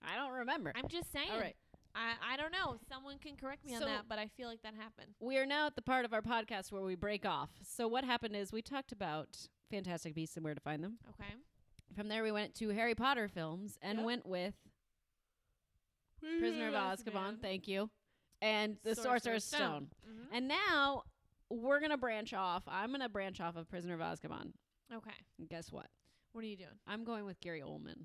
I don't remember. I'm just saying. All right. I don't know. Someone can correct me on that, but I feel like that happened. We are now at the part of our podcast where we break off. So what happened is we talked about Fantastic Beasts and Where to Find Them. Okay. From there, we went to Harry Potter films and went with Prisoner of Azkaban. Thank you. And The Sorcerer's Stone. Mm-hmm. And now we're going to branch off. I'm going to branch off of Prisoner of Azkaban. Okay. And guess what? What are you doing? I'm going with Gary Oldman.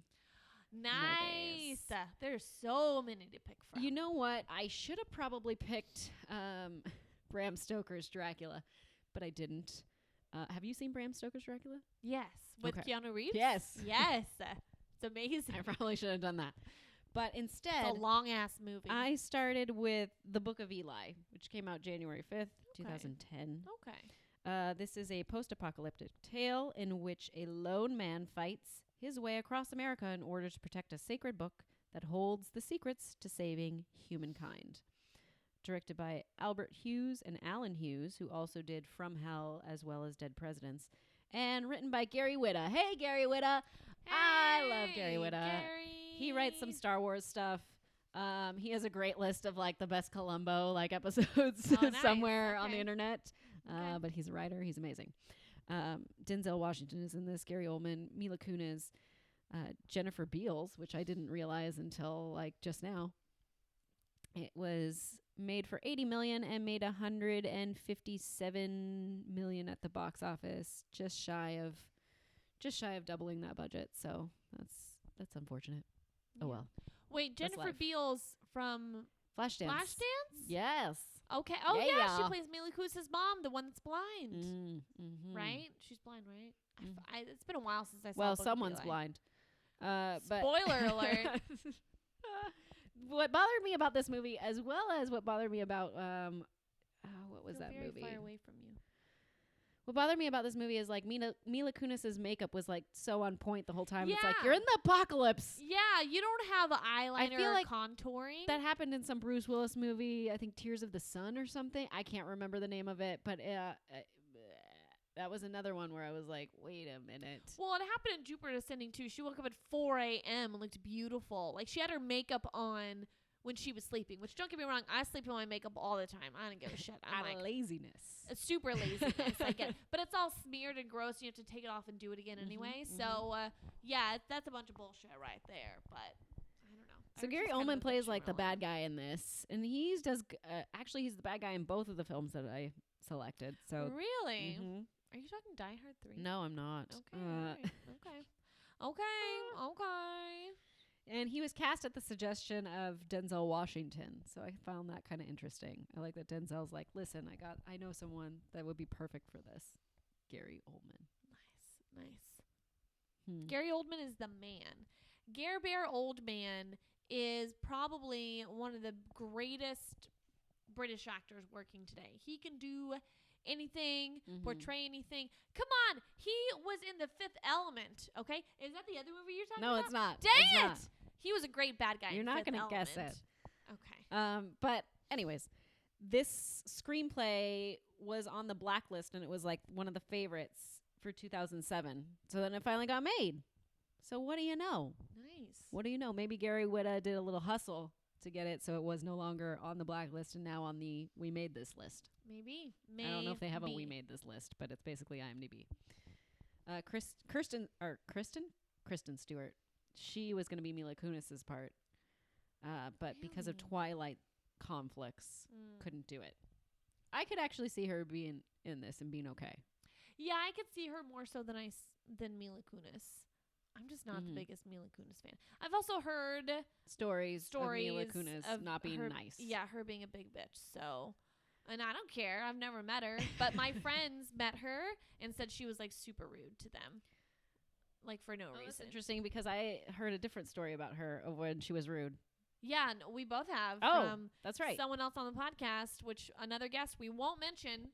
Nice. There's so many to pick from. You know what? I should have probably picked Bram Stoker's Dracula, but I didn't. Have you seen Bram Stoker's Dracula? Yes. With Keanu Reeves? Yes. Yes. It's amazing. I probably should have done that. But instead, it's a long-ass movie. I started with The Book of Eli, which came out January 5th, 2010. Okay. This is a post-apocalyptic tale in which a lone man fights his way across America in order to protect a sacred book that holds the secrets to saving humankind. Directed by Albert Hughes and Alan Hughes, who also did From Hell as well as Dead Presidents. And written by Gary Whitta. Hey, Gary Whitta! Hey, I love Gary Whitta. Gary. He writes some Star Wars stuff. He has a great list of like the best Columbo episodes nice. somewhere on the Okay. internet. Okay. But he's a writer. He's amazing. Denzel Washington is in this. Gary Oldman, Mila Kunis, Jennifer Beals, which I didn't realize until like just now. It was made for $80 million and made $157 million at the box office, just shy of doubling that budget. So that's unfortunate. Oh well. Wait, That's Jennifer life. Beals from Flashdance. Flashdance? Yes. Okay. Oh yeah, Yeah. she plays Mila Kunis' mom, the one that's blind. Mm-hmm. Right? She's blind, right? Mm. It's been a while since I saw. Well, Book of someone's Eli. blind. But Spoiler alert. What bothered me about this movie, as well as what bothered me about what was You're that very movie? Far away from you. What bothered me about this movie is like Mila Kunis's makeup was like so on point the whole time. It's like Yeah. you're in the apocalypse. Yeah, you don't have eyeliner feel or like contouring. That happened in some Bruce Willis movie, I think Tears of the Sun or something. I can't remember the name of it, but that was another one where I was like, wait a minute. Well, it happened in Jupiter Ascending too. She woke up at 4 a.m. and looked beautiful. Like she had her makeup on when she was sleeping. Which, don't get me wrong, I sleep in my makeup all the time. I don't give a shit. I'm Out like of laziness. it's super laziness. I get it. But it's all smeared and gross. And you have to take it off and do it again anyway. So yeah, that's a bunch of bullshit right there. But I don't know. So Gary Oldman plays like the bad guy in this, and he's actually he's the bad guy in both of the films that I selected. So really. Mhm. Are you talking Die Hard 3? No, I'm not. Okay. Alright. Okay. And he was cast at the suggestion of Denzel Washington, so I found that kind of interesting. I like that Denzel's like, listen, I know someone that would be perfect for this. Gary Oldman. Nice. Gary Oldman is the man. Gare Bear Oldman is probably one of the greatest British actors working today. He can do anything, portray anything. Come on, he was in The Fifth Element. Okay, is that the other movie you're talking about? No, it's not. Dang It's it! not. He was a great bad guy. You're in not Fifth gonna guess Element. it. Okay. But anyways, this screenplay was on the blacklist, and it was like one of the favorites for 2007. So then it finally got made. So what do you know? Nice. What do you know? Maybe Gary Whitta did a little hustle to get it so it was no longer on the blacklist and now on the We Made This list. Maybe. I don't know if they have a We Made This list, but it's basically IMDb. Kristen Stewart. She was going to be Mila Kunis's part, but because of Really? Twilight conflicts, couldn't do it. I could actually see her being in this and being okay. Yeah, I could see her more so than than Mila Kunis. I'm just not the biggest Mila Kunis fan. I've also heard Stories of Mila Kunis of not being her, nice. Yeah, her being a big bitch. So, and I don't care. I've never met her, but my friends met her and said she was like super rude to them, like for no That's reason. interesting because I heard a different story about her of when she was rude. Yeah, no, we both have. From that's right. someone else on the podcast, which another guest we won't mention.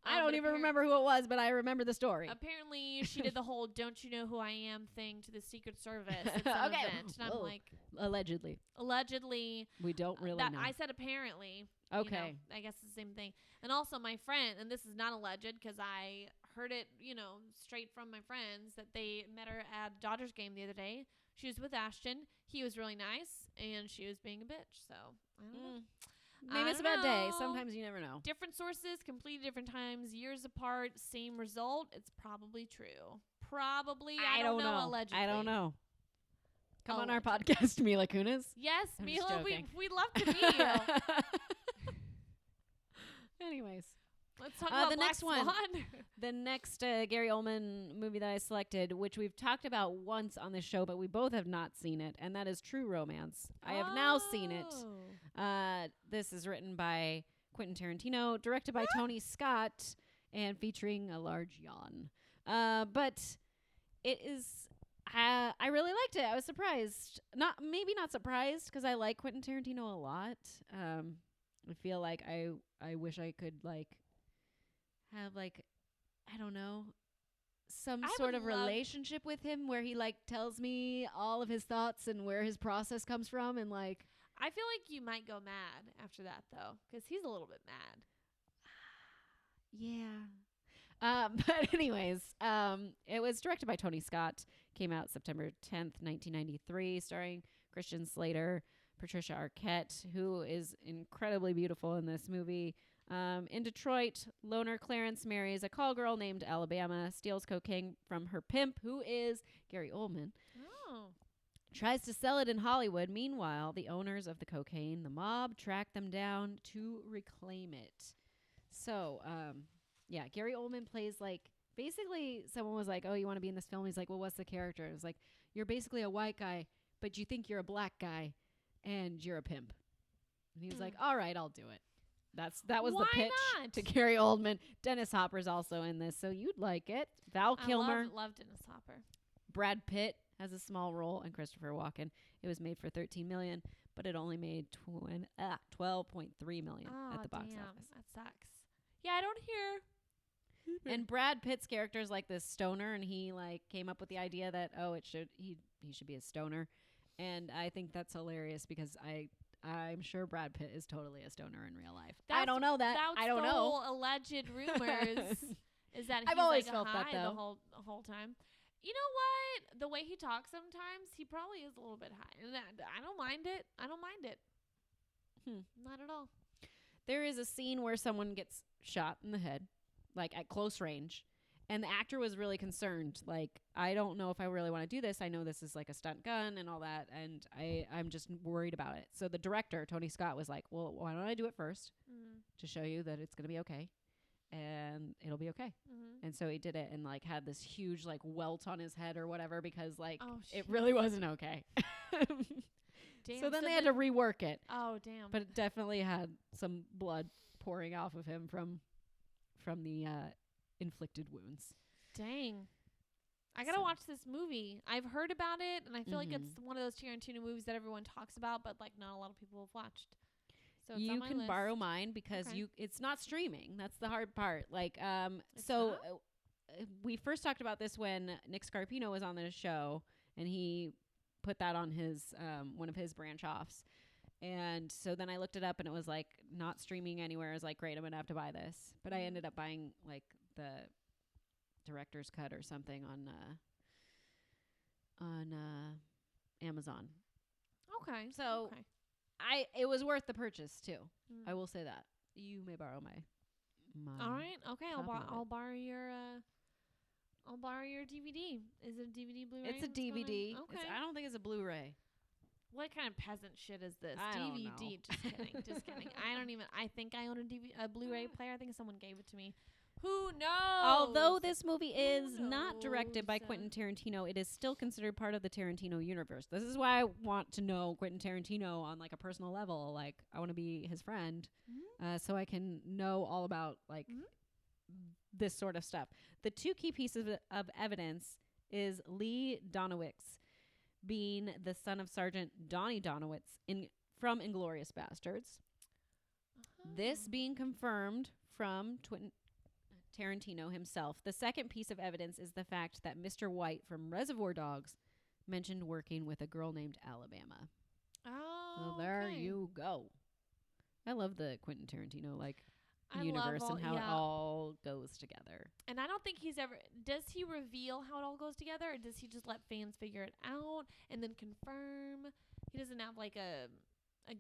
I don't even remember who it was, but I remember the story. Apparently, she did the whole "Don't you know who I am" thing to the Secret Service at some Okay. event, and I'm like, Allegedly. allegedly. We don't really know. I said apparently. Okay. You know, I guess the same thing. And also my friend, and this is not alleged because I heard it, straight from my friends, that they met her at a Dodgers game the other day. She was with Ashton. He was really nice, and she was being a bitch. So, I don't know. Maybe it's a bad day. Sometimes you never know. Different sources, completely different times, years apart, same result. It's probably true. Probably. I don't know. Allegedly. I don't know. Come on our podcast, Mila Kunis. Yes, I'm just Mila, joking. we'd love to meet you. Anyways, Let's talk about the Black next one. Swan. The next Gary Oldman movie that I selected, which we've talked about once on this show, but we both have not seen it, and that is True Romance. I have now seen it. This is written by Quentin Tarantino, directed by Tony Scott, and featuring a large yawn. But it is... I really liked it. I was surprised. Maybe not surprised, because I like Quentin Tarantino a lot. I feel like I wish I could, like, have, like, I don't know, some sort of relationship with him where he, like, tells me all of his thoughts and where his process comes from, and, like... I feel like you might go mad after that, though, because he's a little bit mad. Yeah. But anyways, it was directed by Tony Scott, came out September 10th, 1993, starring Christian Slater, Patricia Arquette, who is incredibly beautiful in this movie. In Detroit, loner Clarence marries a call girl named Alabama, steals cocaine from her pimp, who is Gary Oldman. Oh. Tries to sell it in Hollywood. Meanwhile, the owners of the cocaine, the mob, track them down to reclaim it. So, yeah, Gary Oldman plays, like, basically someone was like, oh, you want to be in this film? He's like, well, what's the character? It was like, you're basically a white guy, but you think you're a black guy, and you're a pimp. And he was like, all right, I'll do it. That was the pitch to Gary Oldman. Dennis Hopper's also in this, so you'd like it. Val Kilmer. I love Dennis Hopper. Brad Pitt has a small role, and Christopher Walken. It was made for $13 million, but it only made $12.3 million at the box office. That sucks. Yeah, I don't hear. And Brad Pitt's character is like this stoner, and he, like, came up with the idea that he should be a stoner, and I think that's hilarious because I'm sure Brad Pitt is totally a stoner in real life. I don't know that. I don't know. Whole alleged rumors is that he's I've always like felt high that, though. the whole time. You know what? The way he talks sometimes, he probably is a little bit high. And I don't mind it. Not at all. There is a scene where someone gets shot in the head, like at close range, and the actor was really concerned. Like, I don't know if I really want to do this. I know this is like a stunt gun and all that, and I'm just worried about it. So the director, Tony Scott, was like, well, why don't I do it first to show you that it's going to be okay, and it'll be okay. And so he did it and, like, had this huge, like, welt on his head or whatever because, like, it really wasn't okay. Damn, so then they had to rework it. Oh, damn. But it definitely had some blood pouring off of him from the inflicted wounds. Dang. I gotta watch this movie. I've heard about it, and I feel like it's one of those Tarantino movies that everyone talks about, but, like, not a lot of people have watched. So it's you on my can list. borrow mine because it's not streaming. That's the hard part. Like, we first talked about this when Nick Scarpino was on the show, and he put that on his one of his branch offs. And so then I looked it up, and it was like not streaming anywhere. I was like, great, I'm gonna have to buy this. But I ended up buying like the director's cut or something on Amazon. Okay. So it was worth the purchase too. I will say that. You may borrow my All right. Okay. I'll borrow your DVD. Is it a DVD, Blu-ray? It's a DVD. Okay. I don't think it's a Blu-ray. What kind of peasant shit is this? I don't DVD. know. Just kidding. I think I own a Blu-ray player. I think someone gave it to me. Who knows? Although this movie is not directed by Quentin Tarantino, it is still considered part of the Tarantino universe. This is why I want to know Quentin Tarantino on, like, a personal level. Like, I want to be his friend, so I can know all about, like, this sort of stuff. The two key pieces of evidence is Lee Donowitz being the son of Sergeant Donnie Donowitz from Inglourious Bastards. This being confirmed from Tarantino himself. The second piece of evidence is the fact that Mr. White from Reservoir Dogs mentioned working with a girl named Alabama. Oh, so there you go. I love the Quentin Tarantino, like, universe and how it all goes together. And I don't think does he reveal how it all goes together, or does he just let fans figure it out and then confirm? He doesn't have, like, a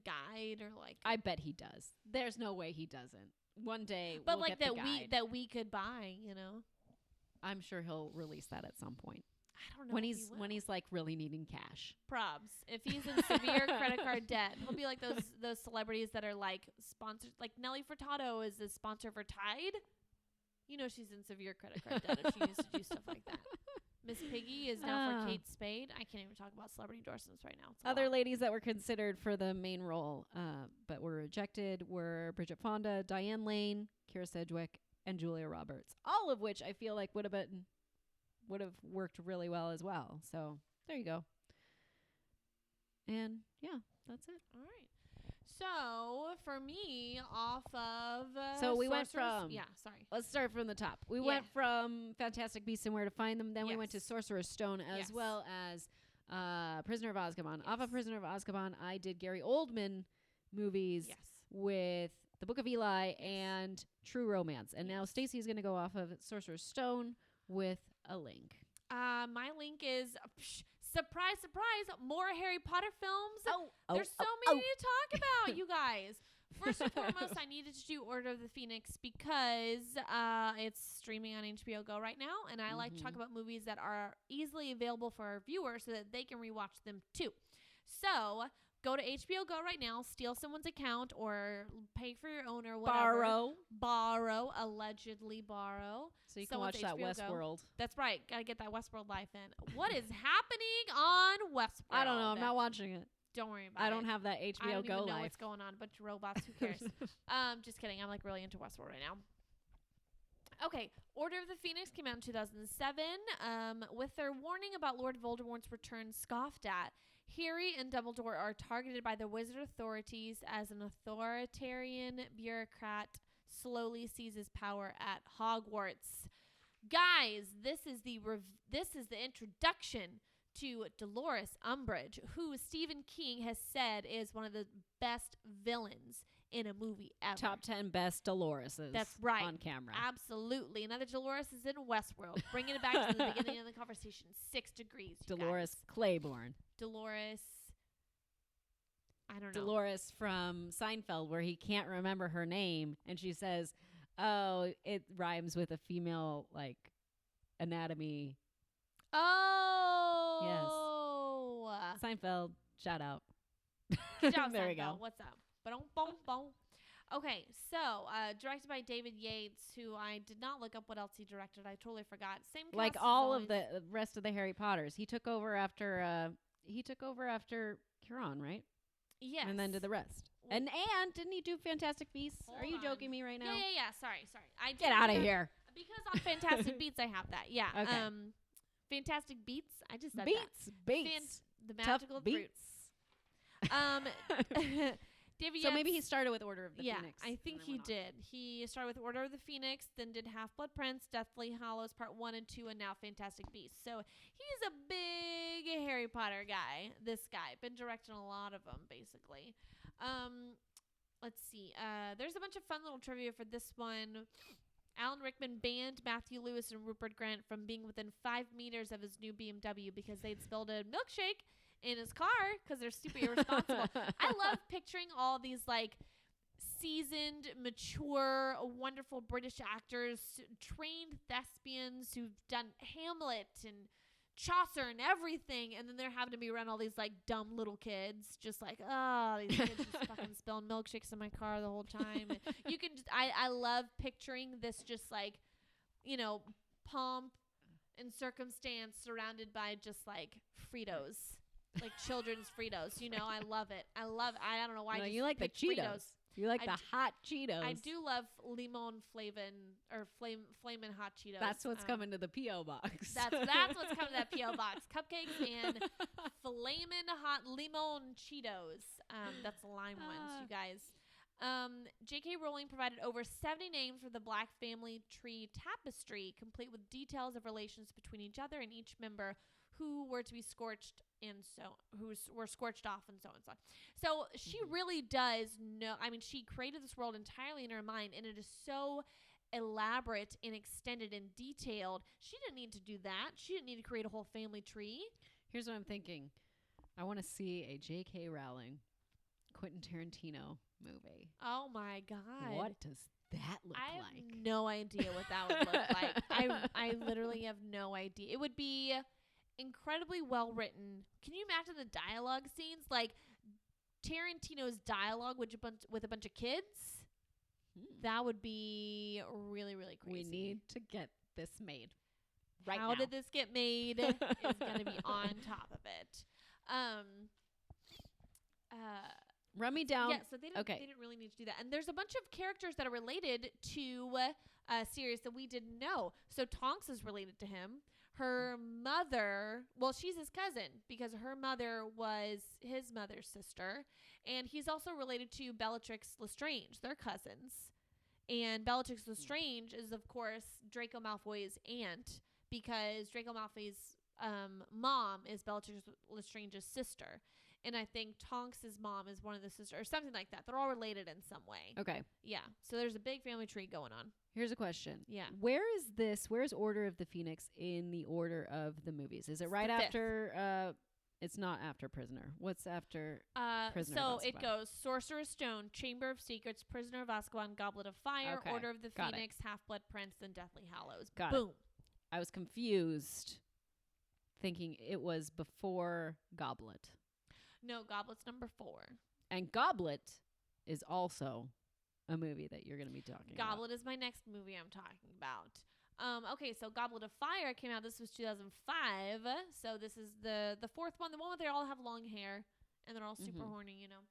guide or, like, I bet he does. There's no way he doesn't. One day, but we'll like get the guide. that we could buy, you know. I'm sure he'll release that at some point. I don't know when he's like really needing cash. Probs. If he's in severe credit card debt, he'll be like those celebrities that are like sponsored. Like Nelly Furtado is a sponsor for Tide. You know she's in severe credit card debt if she needs to do stuff like that. Miss Piggy is now for Kate Spade. I can't even talk about celebrity endorsements right now. Other ladies that were considered for the main role but were rejected were Bridget Fonda, Diane Lane, Kira Sedgwick, and Julia Roberts. All of which I feel like would have worked really well as well. So there you go. And yeah, that's it. All right. So for me, off of so we went from sorry. Let's start from the top. We went from Fantastic Beasts and Where to Find Them. Then we went to Sorcerer's Stone as well as Prisoner of Azkaban. Off of Prisoner of Azkaban, I did Gary Oldman movies with The Book of Eli and True Romance. And now Stacey is going to go off of Sorcerer's Stone with a link. My link is surprise, surprise, more Harry Potter films. There's so many to talk about, you guys. First and foremost, I needed to do Order of the Phoenix because it's streaming on HBO Go right now, and I like to talk about movies that are easily available for our viewers so that they can rewatch them too. So go to HBO Go right now, steal someone's account, or pay for your own or whatever. Allegedly borrow. So you can watch that Westworld. That's right. Got to get that Westworld life in. What is happening on Westworld? I don't know. I'm not watching it. Don't worry about it. I don't have that HBO Go life. I don't even know what's going on. A bunch of robots. Who cares? Just kidding. I'm like really into Westworld right now. Okay, Order of the Phoenix came out in 2007. With their warning about Lord Voldemort's return scoffed at, Harry and Dumbledore are targeted by the wizard authorities as an authoritarian bureaucrat slowly seizes power at Hogwarts. Guys, this is the introduction to Dolores Umbridge, who Stephen King has said is one of the best villains in a movie ever. Top 10 best Doloreses. That's right. On camera. Absolutely. Another Dolores is in Westworld. Bringing it back to the beginning of the conversation. 6 degrees. Dolores Claiborne. Dolores. I don't know. Dolores from Seinfeld, where he can't remember her name, and she says, "Oh, it rhymes with a female like anatomy." Oh. Yes. Seinfeld. Shout out. Good job, there Seinfeld. we go. What's up? Ba-dum-bum-bum. Okay, so directed by David Yates, who I did not look up what else he directed. I totally forgot. Same cast like as all always. of the rest of the Harry Potters. He took over after Cuarón, right? Yes. And then did the rest. Well, and didn't he do Fantastic Beasts? Hold Are you on. joking me right now? Yeah. Sorry. I Get out of here. Because on Fantastic Beats I have that. Yeah. Okay. Fantastic Beats. I just said Beats. the Tough magical beats. fruits. David So Yates, maybe he started with Order of the Phoenix. I think he did. He started with Order of the Phoenix, then did Half-Blood Prince, Deathly Hallows Part 1 and 2, and now Fantastic Beasts. So he's a big Harry Potter guy, this guy. Been directing a lot of them, basically. Let's see. There's a bunch of fun little trivia for this one. Alan Rickman banned Matthew Lewis and Rupert Grint from being within 5 meters of his new BMW because they'd spilled a milkshake in his car because they're super irresponsible. I love picturing all these like seasoned, mature, wonderful British actors, trained thespians who've done Hamlet and Chaucer and everything, and then they're having to be around all these like dumb little kids, just like, oh, these kids just fucking spilling milkshakes in my car the whole time. And you can just, I love picturing this just like, you know, pomp and circumstance surrounded by just like Fritos. Like children's Fritos, you know, I love it. I don't know why. No, I you like the picked Cheetos. Fritos. You like the hot Cheetos. I do love limon flamin' hot Cheetos. That's what's coming to the P.O. box. That's what's coming to that P.O. box. Cupcakes and flamin' hot limon Cheetos. That's the lime ones, you guys. J.K. Rowling provided over 70 names for the Black family tree tapestry, complete with details of relations between each other and each member who were to be scorched and were scorched off and so on and so on. So she really does know. I mean, she created this world entirely in her mind, and it is so elaborate and extended and detailed. She didn't need to do that. She didn't need to create a whole family tree. Here's what I'm thinking. I want to see a J.K. Rowling, Quentin Tarantino movie. Oh my God. What does that look I like? have no idea what that would look like. I literally have no idea. It would be incredibly well written. Can you imagine the dialogue scenes? Like Tarantino's dialogue with a bunch of kids. That would be really, really crazy. We need to get this made right How now. did this get made is going to be on top of it. Run me down. Yeah, so they didn't really need to do that. And there's a bunch of characters that are related to Sirius that we didn't know. So Tonks is related to him. Her mother, well, she's his cousin because her mother was his mother's sister. And he's also related to Bellatrix Lestrange. They're cousins. And Bellatrix Lestrange is, of course, Draco Malfoy's aunt because Draco Malfoy's mom is Bellatrix Lestrange's sister. And I think Tonks' mom is one of the sisters or something like that. They're all related in some way. Okay. Yeah. So there's a big family tree going on. Here's a question. Yeah. Where's Order of the Phoenix in the order of the movies? Is it right after it's not after Prisoner. What's after Prisoner of Azkaban? So it goes Sorcerer's Stone, Chamber of Secrets, Prisoner of Azkaban, Goblet of Fire, Okay. Order of the Phoenix, Half-Blood Prince, and Deathly Hallows. Got Boom. I was confused thinking it was before Goblet. No, Goblet's number 4. And Goblet is also a movie that you're going to be talking about. Goblet is my next movie I'm talking about. Okay, so Goblet of Fire came out. This was 2005. So this is the fourth one. The one where they all have long hair and they're all super horny, you know.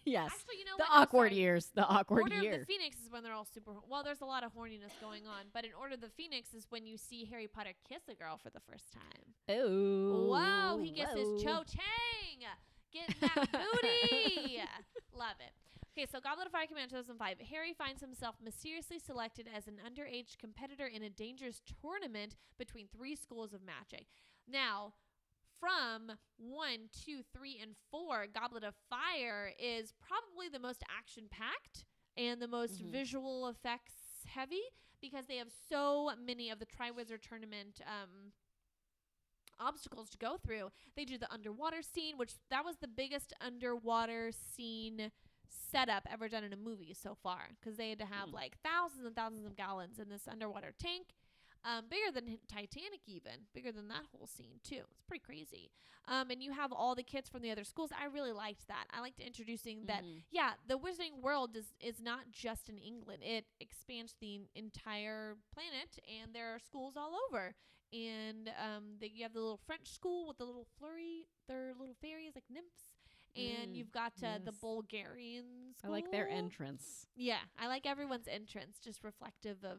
Yes. Actually, you know the what? awkward years. The awkward Order year. of the Phoenix is when they're all super. Well, there's a lot of horniness going on, but in Order of the Phoenix is when you see Harry Potter kiss a girl for the first time. Oh. Wow, he gets his cho-chang. Getting that booty. Love it. Okay, so Goblet of Fire came out in 2005. Harry finds himself mysteriously selected as an underage competitor in a dangerous tournament between 3 schools of magic. Now, from 1, 2, 3, and 4, Goblet of Fire is probably the most action-packed and the most visual effects heavy because they have so many of the Triwizard Tournament obstacles to go through. They do the underwater scene, which that was the biggest underwater scene setup ever done in a movie so far because they had to have like thousands and thousands of gallons in this underwater tank. Bigger than Titanic even. Bigger than that whole scene, too. It's pretty crazy. And you have all the kids from the other schools. I really liked that. I liked introducing that, yeah, the Wizarding World is not just in England. It expands the entire planet, and there are schools all over. And you have the little French school with the little flurry, their little fairies, like nymphs. And you've got the Bulgarian school. I like their entrance. Yeah, I like everyone's entrance, just reflective of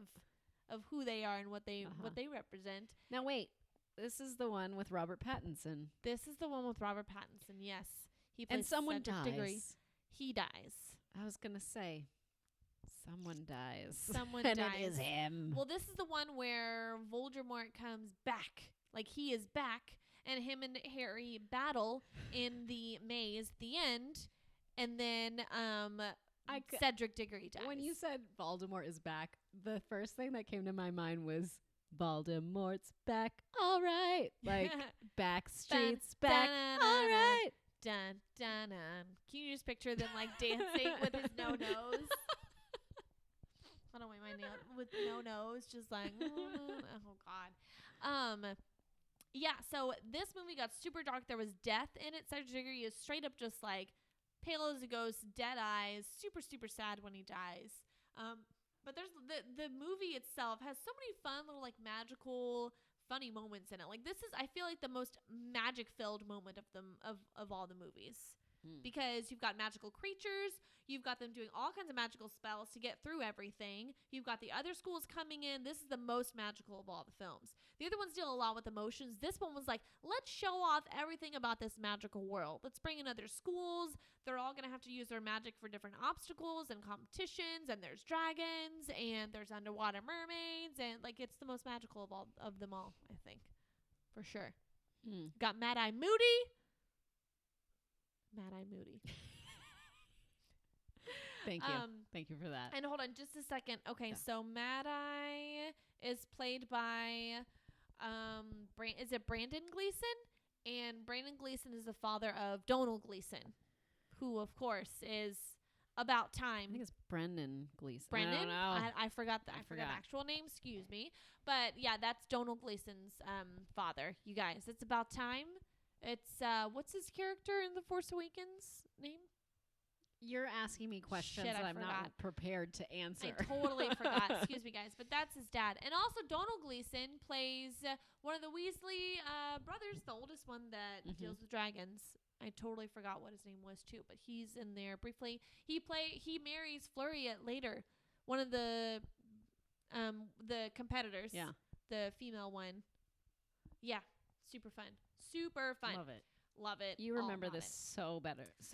who they are and what they represent. Now wait, this is the one with Robert Pattinson. This is the one with Robert Pattinson. Yes, he plays And someone Cedric dies. Diggory. He dies. I was gonna say, someone dies. Someone and dies. it is him. Well, this is the one where Voldemort comes back. Like he is back, and him and Harry battle in the maze. The end, and then Cedric Diggory dies. When you said Voldemort is back, the first thing that came to my mind was Voldemort's back. All right. Like Backstreet's back. All right. Dun, dun, dun. Can you just picture them like dancing with his no-nose? Hold on, wait, my nail with no nose, just like oh god. Yeah, so this movie got super dark. There was death in it. Cedric Diggory is straight up just like pale as a ghost, dead eyes, super, super sad when he dies. But there's the movie itself has so many fun little like magical, funny moments in it. Like this is, I feel like the most magic-filled moment of all the movies. Because you've got magical creatures, you've got them doing all kinds of magical spells to get through everything. You've got the other schools coming in. This is the most magical of all the films. The other ones deal a lot with emotions. This one was like, let's show off everything about this magical world. Let's bring in other schools. They're all going to have to use their magic for different obstacles and competitions. And there's dragons and there's underwater mermaids. And like, it's the most magical of them all, I think. For sure. Got Mad-Eye Moody. Mad-Eye Moody. Thank you. Thank you for that. And hold on just a second. Okay, so Mad-Eye is played by is it Brandon Gleeson? And Brandon Gleeson is the father of Domhnall Gleeson, who of course is About I Time. think it's Brendan Gleeson. Brendan? I don't know. I forgot I forgot the actual name. Excuse me. But yeah, that's Donald Gleason's father. You guys, it's About Time. It's what's his character in The Force Awakens name? You're asking me questions Shit, I that I'm forgot. not prepared to answer. I totally forgot. Excuse me, guys. But that's his dad. And also, Donald Gleason plays one of the Weasley brothers, the oldest one that deals with dragons. I totally forgot what his name was too, but he's in there briefly. He marries Fleury later, one of the competitors. Yeah, the female one. Yeah, super fun. Love it. You remember this so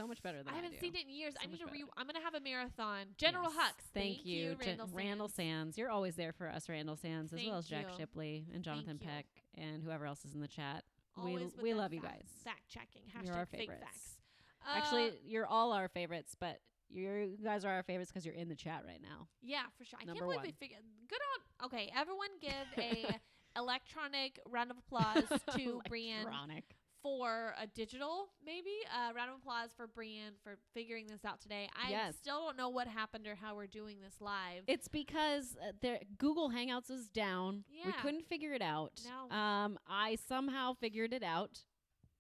much better than I haven't do. seen it in years. So I need much to better. I'm gonna have a marathon. General Hux. Thank you, Randall Sands. You're always there for us, Randall Sands, as well as Jack you. Shipley and Jonathan Thank you. Peck and whoever else is in the chat. Always with we that love you guys. Fact checking. You're our Fake favorites. facts. Actually, you're all our favorites, but you guys are our favorites because you're in the chat right now. Yeah, for sure. I Number can't believe one. we figured. Good on. Okay, everyone, give a electronic round of applause to Brienne Electronic. for a digital, maybe round of applause for Brienne for figuring this out today. I Yes. still don't know what happened or how we're doing this live. It's because Google Hangouts is down. We Yeah. couldn't figure it out. No. I somehow figured it out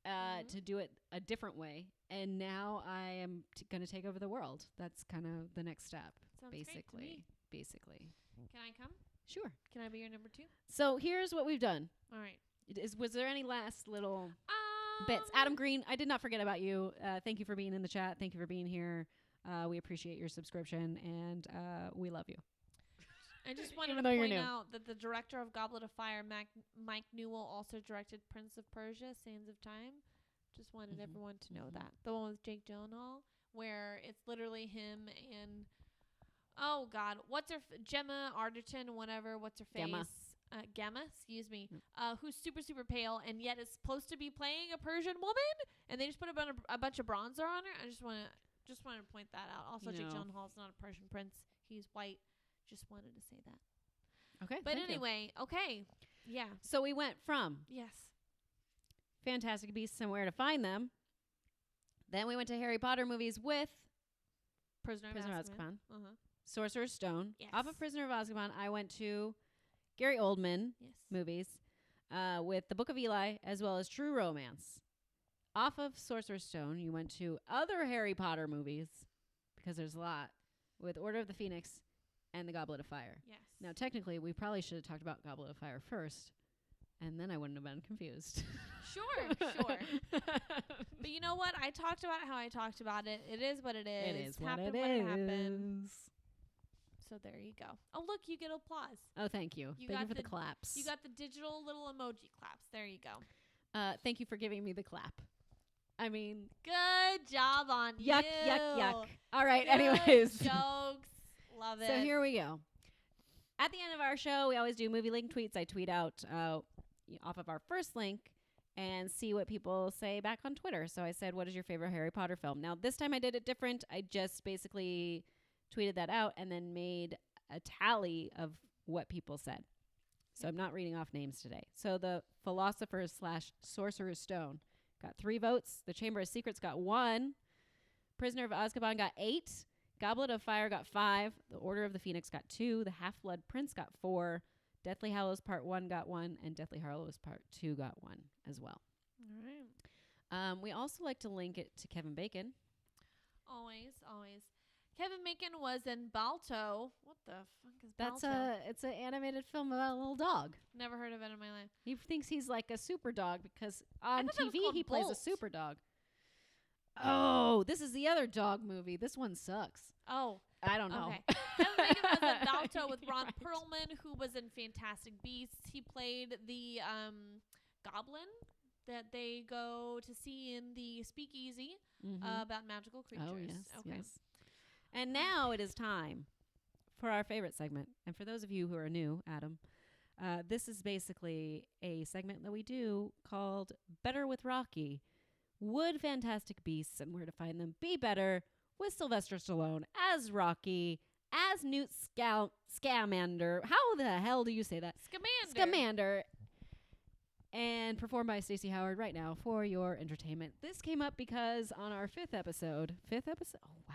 Mhm. to do it a different way, and now I am going to take over the world. That's kind of the next step, Sounds great to basically. me. Basically. Can I come? Sure. Can I be your number 2? So here's what we've done. All right. Was there any last little bits? Adam Green, I did not forget about you. Thank you for being in the chat. Thank you for being here. We appreciate your subscription, and we love you. I just wanted Even to though you're point new. out that the director of Goblet of Fire, Mike Newell, also directed Prince of Persia: Sands of Time. Just wanted everyone to know that. The one with Jake Gyllenhaal, where it's literally him and oh god, what's her Gemma Arterton, whatever. What's her face? Gemma, excuse me. Who's super pale and yet is supposed to be playing a Persian woman, and they just put a bunch of bronzer on her. I just want to point that out. Also, Jake Gyllenhaal's not a Persian prince; he's white. Just wanted to say that. Okay. But thank you. anyway, okay. Yeah. So we went from Yes. Fantastic Beasts and Where to Find Them. Then we went to Harry Potter movies with Prisoner of Azkaban. Uh-huh. Sorcerer's Stone. Yes. Off of Prisoner of Azkaban, I went to Gary Oldman Yes. movies with The Book of Eli as well as True Romance. Off of Sorcerer's Stone, you went to other Harry Potter movies because there's a lot with Order of the Phoenix and The Goblet of Fire. Yes. Now, technically, we probably should have talked about Goblet of Fire first, and then I wouldn't have been confused. Sure. But you know what? I talked about how I talked about it. It is what it is. It is what happened it when it is. happened. So there you go. Oh, look, you get applause. Oh, thank you. You Thank you got for the the- claps. You got the digital little emoji claps. There you go. Thank you for giving me the clap. I mean, Good job on yuck, you. yuck. All right, Good anyways. jokes. Love it. So here we go. At the end of our show, we always do movie link tweets. I tweet out off of our first link and see what people say back on Twitter. So I said, what is your favorite Harry Potter film? Now, this time I did it different. I just basically tweeted that out and then made a tally of what people said. So I'm not reading off names today. So the Philosopher's / Sorcerer's Stone got 3 votes. The Chamber of Secrets got 1. Prisoner of Azkaban got 8. Goblet of Fire got 5. The Order of the Phoenix got 2. The Half-Blood Prince got 4. Deathly Hallows Part 1 got 1. And Deathly Hallows Part 2 got 1 as well. All right. We also like to link it to Kevin Bacon. Always. Kevin Bacon was in Balto. What the fuck is Balto? It's an animated film about a little dog. Never heard of it in my life. He thinks he's like a super dog because on thought that was TV called he plays a Bolt. super dog. Oh, this is the other dog movie. This one sucks. Oh, I don't know. okay. Kevin Bacon was in Balto with Ron Right. Perlman, who was in Fantastic Beasts. He played the goblin that they go to see in the Speakeasy Mhm. about magical creatures. Oh, yes, Okay. yes. And now it is time for our favorite segment. And for those of you who are new, Adam, this is basically a segment that we do called Better with Rocky. Would Fantastic Beasts and Where to Find Them be better with Sylvester Stallone as Rocky, as Newt Scamander? How the hell do you say that? Scamander. And performed by Stacey Howard right now for your entertainment. This came up because on our fifth episode, oh wow,